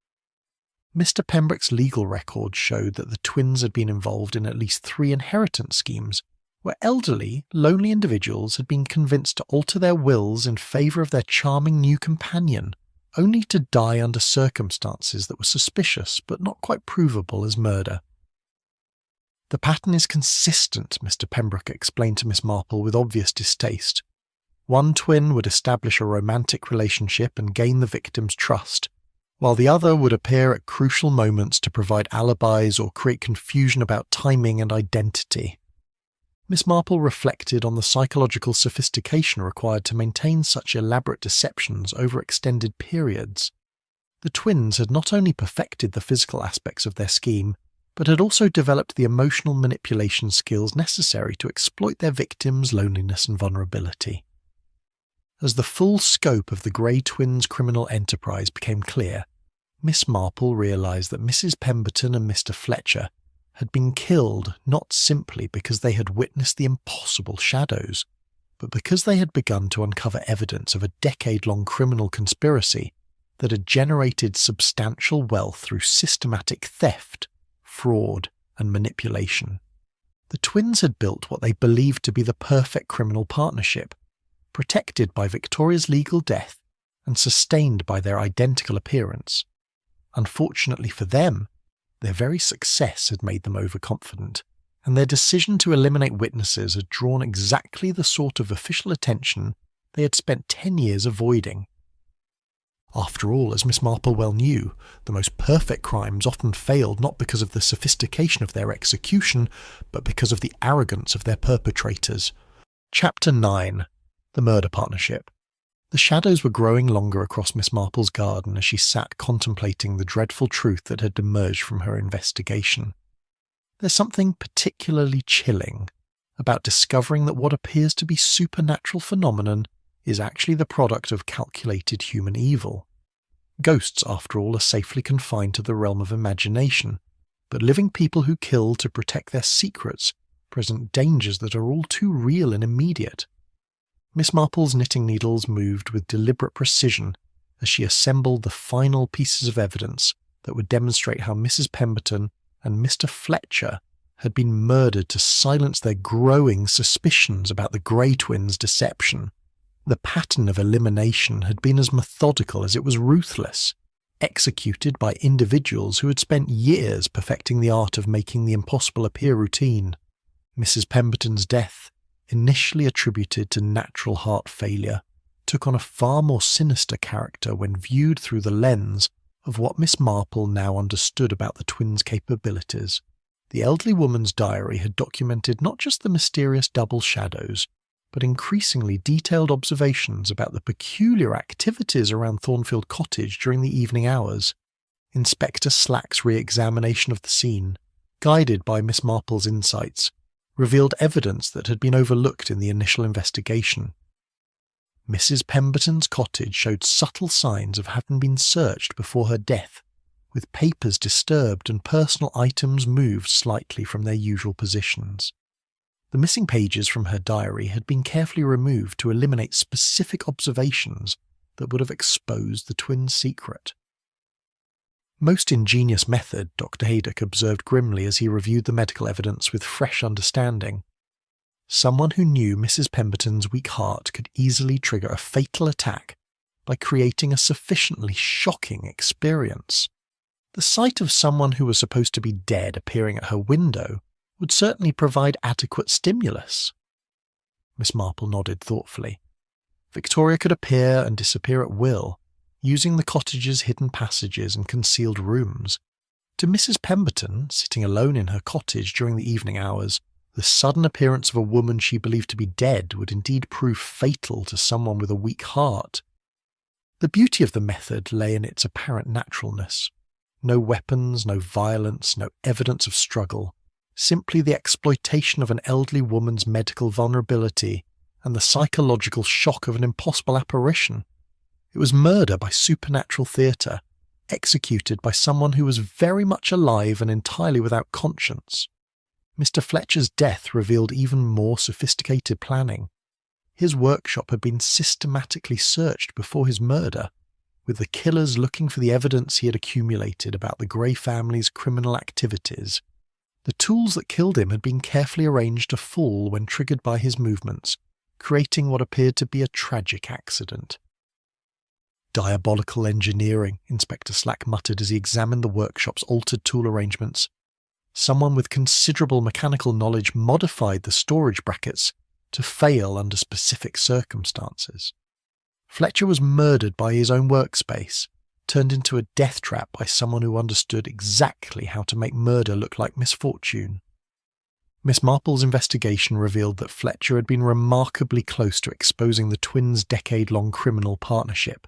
S2: Mr. Pembroke's legal records showed that the twins had been involved in at least 3 inheritance schemes, where elderly, lonely individuals had been convinced to alter their wills in favour of their charming new companion, only to die under circumstances that were suspicious but not quite provable as murder. "The pattern is consistent," Mr. Pembroke explained to Miss Marple with obvious distaste. One twin would establish a romantic relationship and gain the victim's trust, while the other would appear at crucial moments to provide alibis or create confusion about timing and identity. Miss Marple reflected on the psychological sophistication required to maintain such elaborate deceptions over extended periods. The twins had not only perfected the physical aspects of their scheme, but had also developed the emotional manipulation skills necessary to exploit their victims' loneliness and vulnerability. As the full scope of the Grey twins' criminal enterprise became clear, Miss Marple realised that Mrs. Pemberton and Mr. Fletcher had been killed not simply because they had witnessed the impossible shadows, but because they had begun to uncover evidence of a decade-long criminal conspiracy that had generated substantial wealth through systematic theft, fraud, and manipulation. The twins had built what they believed to be the perfect criminal partnership, protected by Victoria's legal death and sustained by their identical appearance. Unfortunately for them, their very success had made them overconfident, and their decision to eliminate witnesses had drawn exactly the sort of official attention they had spent 10 years avoiding. After all, as Miss Marple well knew, the most perfect crimes often failed not because of the sophistication of their execution, but because of the arrogance of their perpetrators. Chapter 9. The Murder Partnership. The shadows were growing longer across Miss Marple's garden as she sat contemplating the dreadful truth that had emerged from her investigation. There's something particularly chilling about discovering that what appears to be supernatural phenomenon is actually the product of calculated human evil. Ghosts, after all, are safely confined to the realm of imagination, but living people who kill to protect their secrets present dangers that are all too real and immediate. Miss Marple's knitting needles moved with deliberate precision as she assembled the final pieces of evidence that would demonstrate how Mrs. Pemberton and Mr. Fletcher had been murdered to silence their growing suspicions about the Grey twins' deception. The pattern of elimination had been as methodical as it was ruthless, executed by individuals who had spent years perfecting the art of making the impossible appear routine. Mrs. Pemberton's death, initially attributed to natural heart failure, took on a far more sinister character when viewed through the lens of what Miss Marple now understood about the twins' capabilities. The elderly woman's diary had documented not just the mysterious double shadows, but increasingly detailed observations about the peculiar activities around Thornfield Cottage during the evening hours. Inspector Slack's re-examination of the scene, guided by Miss Marple's insights, revealed evidence that had been overlooked in the initial investigation. Mrs. Pemberton's cottage showed subtle signs of having been searched before her death, with papers disturbed and personal items moved slightly from their usual positions. The missing pages from her diary had been carefully removed to eliminate specific observations that would have exposed the twins' secret. Most ingenious method, Dr. Haydock observed grimly as he reviewed the medical evidence with fresh understanding. Someone who knew Mrs. Pemberton's weak heart could easily trigger a fatal attack by creating a sufficiently shocking experience. The sight of someone who was supposed to be dead appearing at her window would certainly provide adequate stimulus. Miss Marple nodded thoughtfully. Victoria could appear and disappear at will, using the cottage's hidden passages and concealed rooms. To Mrs. Pemberton, sitting alone in her cottage during the evening hours, the sudden appearance of a woman she believed to be dead would indeed prove fatal to someone with a weak heart. The beauty of the method lay in its apparent naturalness. No weapons, no violence, no evidence of struggle, simply the exploitation of an elderly woman's medical vulnerability and the psychological shock of an impossible apparition. It was murder by supernatural theatre, executed by someone who was very much alive and entirely without conscience. Mr. Fletcher's death revealed even more sophisticated planning. His workshop had been systematically searched before his murder, with the killers looking for the evidence he had accumulated about the Grey family's criminal activities. The tools that killed him had been carefully arranged to fall when triggered by his movements, creating what appeared to be a tragic accident. "Diabolical engineering," Inspector Slack muttered as he examined the workshop's altered tool arrangements. Someone with considerable mechanical knowledge modified the storage brackets to fail under specific circumstances. Fletcher was murdered by his own workspace, turned into a death trap by someone who understood exactly how to make murder look like misfortune. Miss Marple's investigation revealed that Fletcher had been remarkably close to exposing the twins' decade-long criminal partnership.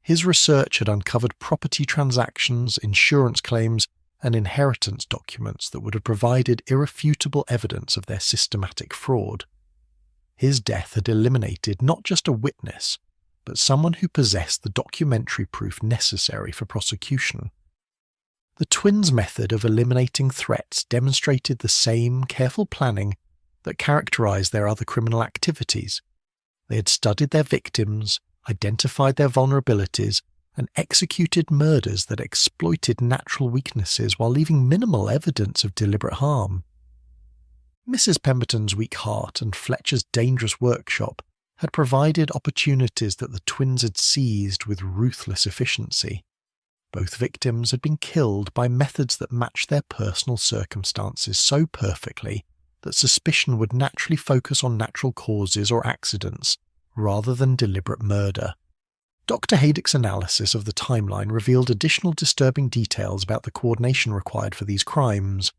S2: His research had uncovered property transactions, insurance claims, and inheritance documents that would have provided irrefutable evidence of their systematic fraud. His death had eliminated not just a witness, but someone who possessed the documentary proof necessary for prosecution. The twins' method of eliminating threats demonstrated the same careful planning that characterized their other criminal activities. They had studied their victims, identified their vulnerabilities, and executed murders that exploited natural weaknesses while leaving minimal evidence of deliberate harm. Mrs. Pemberton's weak heart and Fletcher's dangerous workshop had provided opportunities that the twins had seized with ruthless efficiency. Both victims had been killed by methods that matched their personal circumstances so perfectly that suspicion would naturally focus on natural causes or accidents rather than deliberate murder. Dr. Haydock's analysis of the timeline revealed additional disturbing details about the coordination required for these crimes.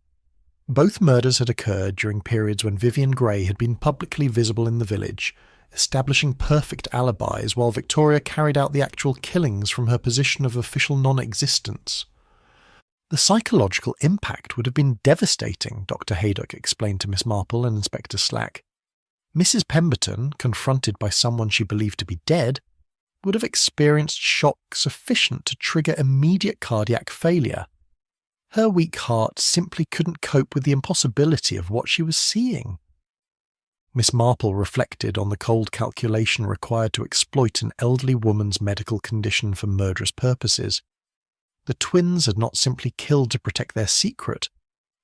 S2: Both murders had occurred during periods when Vivian Grey had been publicly visible in the village, establishing perfect alibis while Victoria carried out the actual killings from her position of official non-existence. The psychological impact would have been devastating, Dr. Haydock explained to Miss Marple and Inspector Slack. Mrs. Pemberton, confronted by someone she believed to be dead, would have experienced shock sufficient to trigger immediate cardiac failure. Her weak heart simply couldn't cope with the impossibility of what she was seeing. Miss Marple reflected on the cold calculation required to exploit an elderly woman's medical condition for murderous purposes. The twins had not simply killed to protect their secret.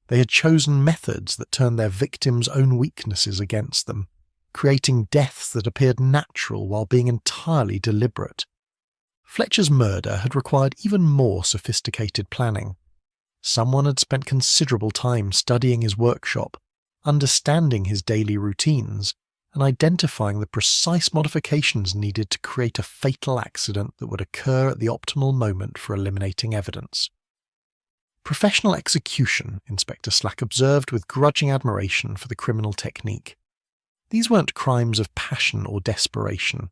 S2: They had chosen methods that turned their victims' own weaknesses against them, creating deaths that appeared natural while being entirely deliberate. Fletcher's murder had required even more sophisticated planning. Someone had spent considerable time studying his workshop, understanding his daily routines, and identifying the precise modifications needed to create a fatal accident that would occur at the optimal moment for eliminating evidence. Professional execution, Inspector Slack observed with grudging admiration for the criminal technique. These weren't crimes of passion or desperation.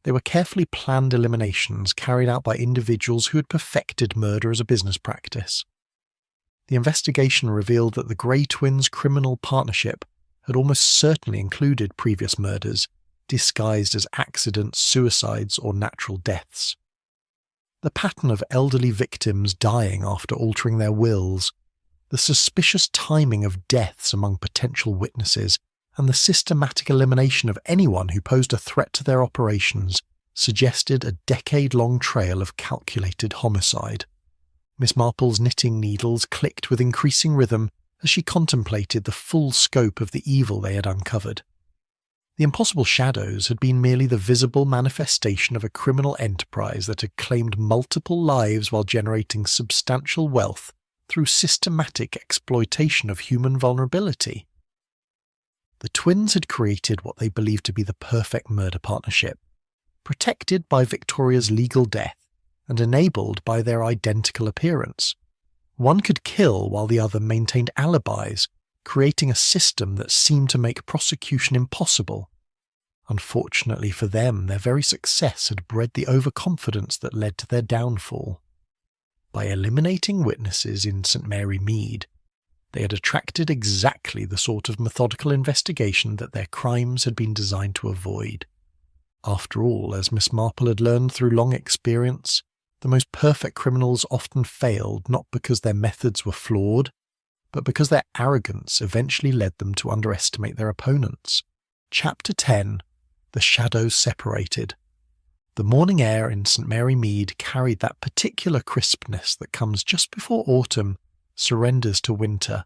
S2: They were carefully planned eliminations carried out by individuals who had perfected murder as a business practice. The investigation revealed that the Grey twins' criminal partnership had almost certainly included previous murders, disguised as accidents, suicides, or natural deaths. The pattern of elderly victims dying after altering their wills, the suspicious timing of deaths among potential witnesses, and the systematic elimination of anyone who posed a threat to their operations suggested a decade-long trail of calculated homicide. Miss Marple's knitting needles clicked with increasing rhythm as she contemplated the full scope of the evil they had uncovered. The impossible shadows had been merely the visible manifestation of a criminal enterprise that had claimed multiple lives while generating substantial wealth through systematic exploitation of human vulnerability. The twins had created what they believed to be the perfect murder partnership, protected by Victoria's legal death and enabled by their identical appearance. One could kill while the other maintained alibis, creating a system that seemed to make prosecution impossible. Unfortunately for them, their very success had bred the overconfidence that led to their downfall. By eliminating witnesses in St. Mary Mead, they had attracted exactly the sort of methodical investigation that their crimes had been designed to avoid. After all, as Miss Marple had learned through long experience, The most perfect criminals often failed not because their methods were flawed, but because their arrogance eventually led them to underestimate their opponents. Chapter 10. The Shadows Separated. The morning air in St. Mary Mead carried that particular crispness that comes just before autumn surrenders to winter,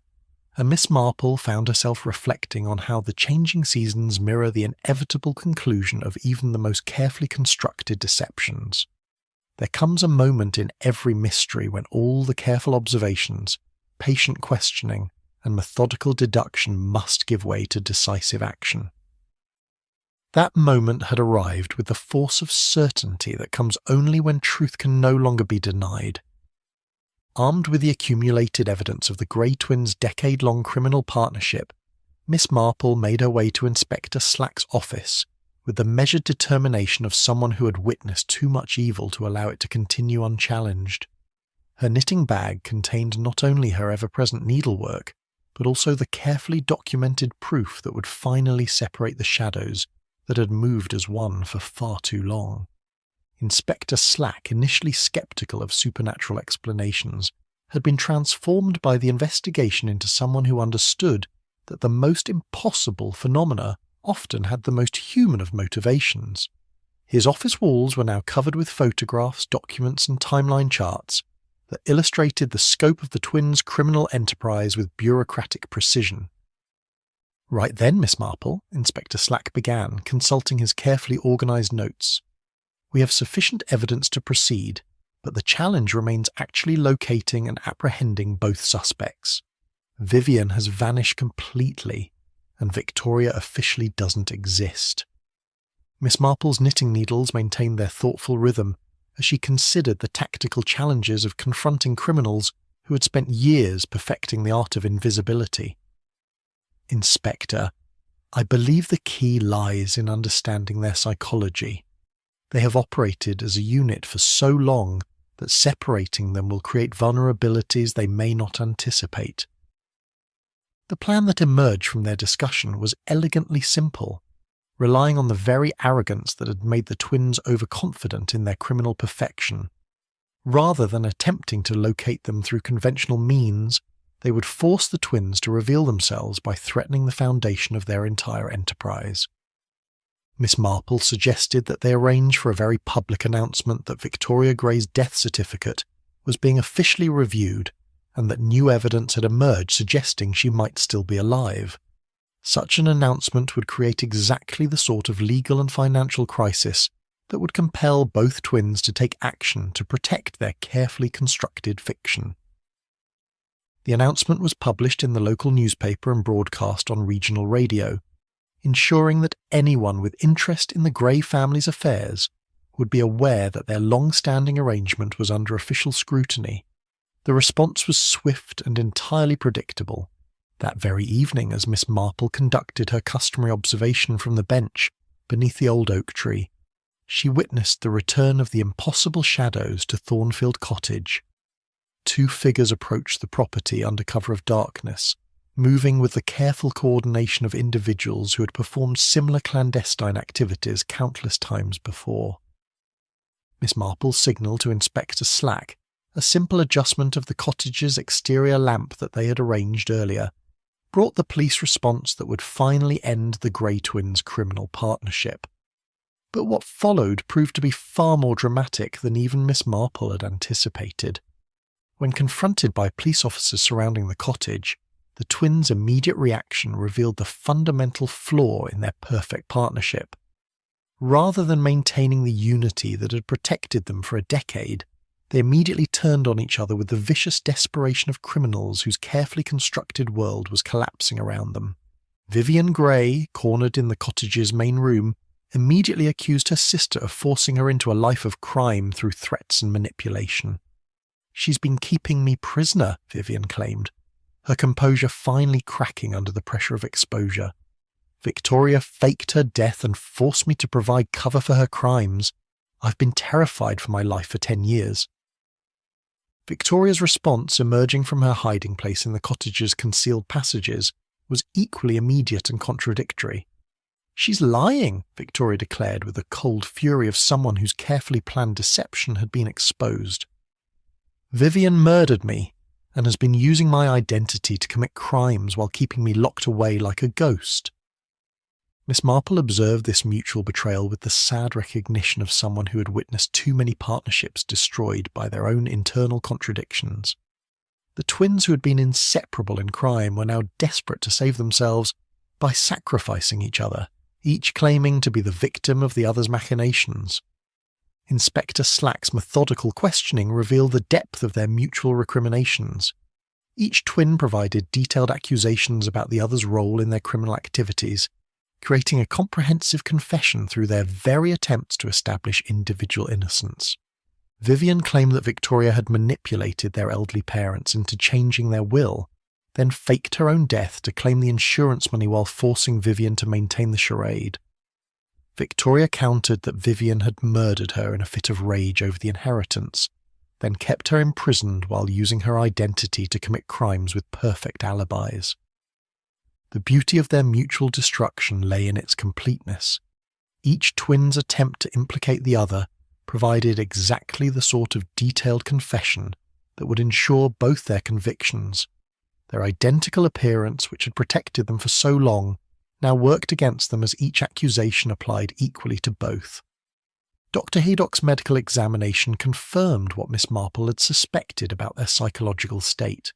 S2: and Miss Marple found herself reflecting on how the changing seasons mirror the inevitable conclusion of even the most carefully constructed deceptions. There comes a moment in every mystery when all the careful observations, patient questioning, and methodical deduction must give way to decisive action. That moment had arrived with the force of certainty that comes only when truth can no longer be denied. Armed with the accumulated evidence of the Grey twins' decade-long criminal partnership, Miss Marple made her way to Inspector Slack's office with the measured determination of someone who had witnessed too much evil to allow it to continue unchallenged. Her knitting bag contained not only her ever-present needlework, but also the carefully documented proof that would finally separate the shadows that had moved as one for far too long. Inspector Slack, initially sceptical of supernatural explanations, had been transformed by the investigation into someone who understood that the most impossible phenomena often had the most human of motivations. His office walls were now covered with photographs, documents, and timeline charts that illustrated the scope of the twins' criminal enterprise with bureaucratic precision. Right then, Miss Marple, Inspector Slack began, consulting his carefully organised notes. We have sufficient evidence to proceed, but the challenge remains actually locating and apprehending both suspects. Vivian has vanished completely, and Victoria officially doesn't exist. Miss Marple's knitting needles maintained their thoughtful rhythm as she considered the tactical challenges of confronting criminals who had spent years perfecting the art of invisibility. Inspector, I believe the key lies in understanding their psychology. They have operated as a unit for so long that separating them will create vulnerabilities they may not anticipate. The plan that emerged from their discussion was elegantly simple, relying on the very arrogance that had made the twins overconfident in their criminal perfection. Rather than attempting to locate them through conventional means, they would force the twins to reveal themselves by threatening the foundation of their entire enterprise. Miss Marple suggested that they arrange for a very public announcement that Victoria Grey's death certificate was being officially reviewed and that new evidence had emerged suggesting she might still be alive. Such an announcement would create exactly the sort of legal and financial crisis that would compel both twins to take action to protect their carefully constructed fiction. The announcement was published in the local newspaper and broadcast on regional radio, ensuring that anyone with interest in the Grey family's affairs would be aware that their long-standing arrangement was under official scrutiny. The response was swift and entirely predictable. That very evening, as Miss Marple conducted her customary observation from the bench beneath the old oak tree, she witnessed the return of the impossible shadows to Thornfield Cottage. Two figures approached the property under cover of darkness, moving with the careful coordination of individuals who had performed similar clandestine activities countless times before. Miss Marple signalled to Inspector Slack a simple adjustment of the cottage's exterior lamp that they had arranged earlier, brought the police response that would finally end the Grey twins' criminal partnership. But what followed proved to be far more dramatic than even Miss Marple had anticipated. When confronted by police officers surrounding the cottage, the twins' immediate reaction revealed the fundamental flaw in their perfect partnership. Rather than maintaining the unity that had protected them for a decade, they immediately turned on each other with the vicious desperation of criminals whose carefully constructed world was collapsing around them. Vivian Grey, cornered in the cottage's main room, immediately accused her sister of forcing her into a life of crime through threats and manipulation. "She's been keeping me prisoner," Vivian claimed, her composure finally cracking under the pressure of exposure. "Victoria faked her death and forced me to provide cover for her crimes. I've been terrified for my life for 10 years. Victoria's response, emerging from her hiding place in the cottage's concealed passages, was equally immediate and contradictory. "She's lying," Victoria declared with the cold fury of someone whose carefully planned deception had been exposed. "Vivian murdered me and has been using my identity to commit crimes while keeping me locked away like a ghost." Miss Marple observed this mutual betrayal with the sad recognition of someone who had witnessed too many partnerships destroyed by their own internal contradictions. The twins who had been inseparable in crime were now desperate to save themselves by sacrificing each other, each claiming to be the victim of the other's machinations. Inspector Slack's methodical questioning revealed the depth of their mutual recriminations. Each twin provided detailed accusations about the other's role in their criminal activities, creating a comprehensive confession through their very attempts to establish individual innocence. Vivian claimed that Victoria had manipulated their elderly parents into changing their will, then faked her own death to claim the insurance money while forcing Vivian to maintain the charade. Victoria countered that Vivian had murdered her in a fit of rage over the inheritance, then kept her imprisoned while using her identity to commit crimes with perfect alibis. The beauty of their mutual destruction lay in its completeness. Each twin's attempt to implicate the other provided exactly the sort of detailed confession that would ensure both their convictions. Their identical appearance, which had protected them for so long, now worked against them as each accusation applied equally to both. Dr. Haydock's medical examination confirmed what Miss Marple had suspected about their psychological state.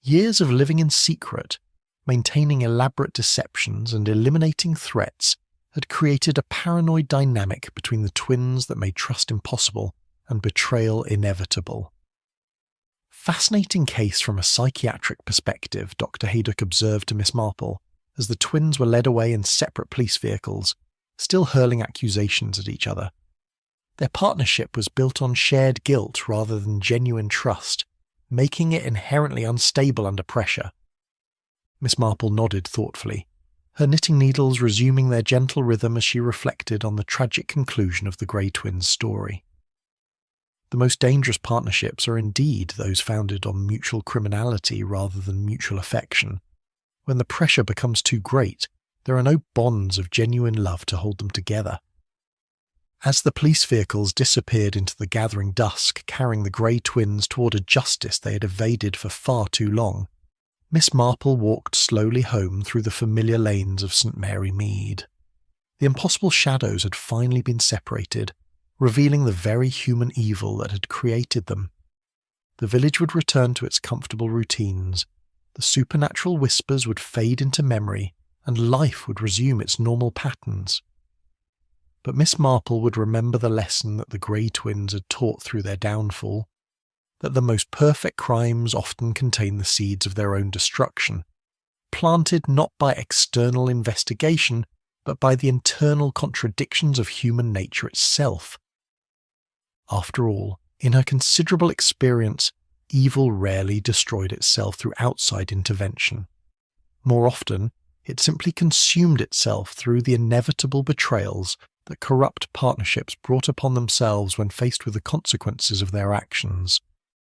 S2: Years of living in secret, maintaining elaborate deceptions and eliminating threats had created a paranoid dynamic between the twins that made trust impossible and betrayal inevitable. "Fascinating case from a psychiatric perspective," Dr. Haydock observed to Miss Marple, as the twins were led away in separate police vehicles, still hurling accusations at each other. Their partnership was built on shared guilt rather than genuine trust, making it inherently unstable under pressure. Miss Marple nodded thoughtfully, her knitting needles resuming their gentle rhythm as she reflected on the tragic conclusion of the Grey twins' story. The most dangerous partnerships are indeed those founded on mutual criminality rather than mutual affection. When the pressure becomes too great, there are no bonds of genuine love to hold them together. As the police vehicles disappeared into the gathering dusk, carrying the Grey twins toward a justice they had evaded for far too long, Miss Marple walked slowly home through the familiar lanes of St. Mary Mead. The impossible shadows had finally been separated, revealing the very human evil that had created them. The village would return to its comfortable routines, the supernatural whispers would fade into memory, and life would resume its normal patterns. But Miss Marple would remember the lesson that the Grey twins had taught through their downfall, that the most perfect crimes often contain the seeds of their own destruction, planted not by external investigation, but by the internal contradictions of human nature itself. After all, in her considerable experience, evil rarely destroyed itself through outside intervention. More often, it simply consumed itself through the inevitable betrayals that corrupt partnerships brought upon themselves when faced with the consequences of their actions.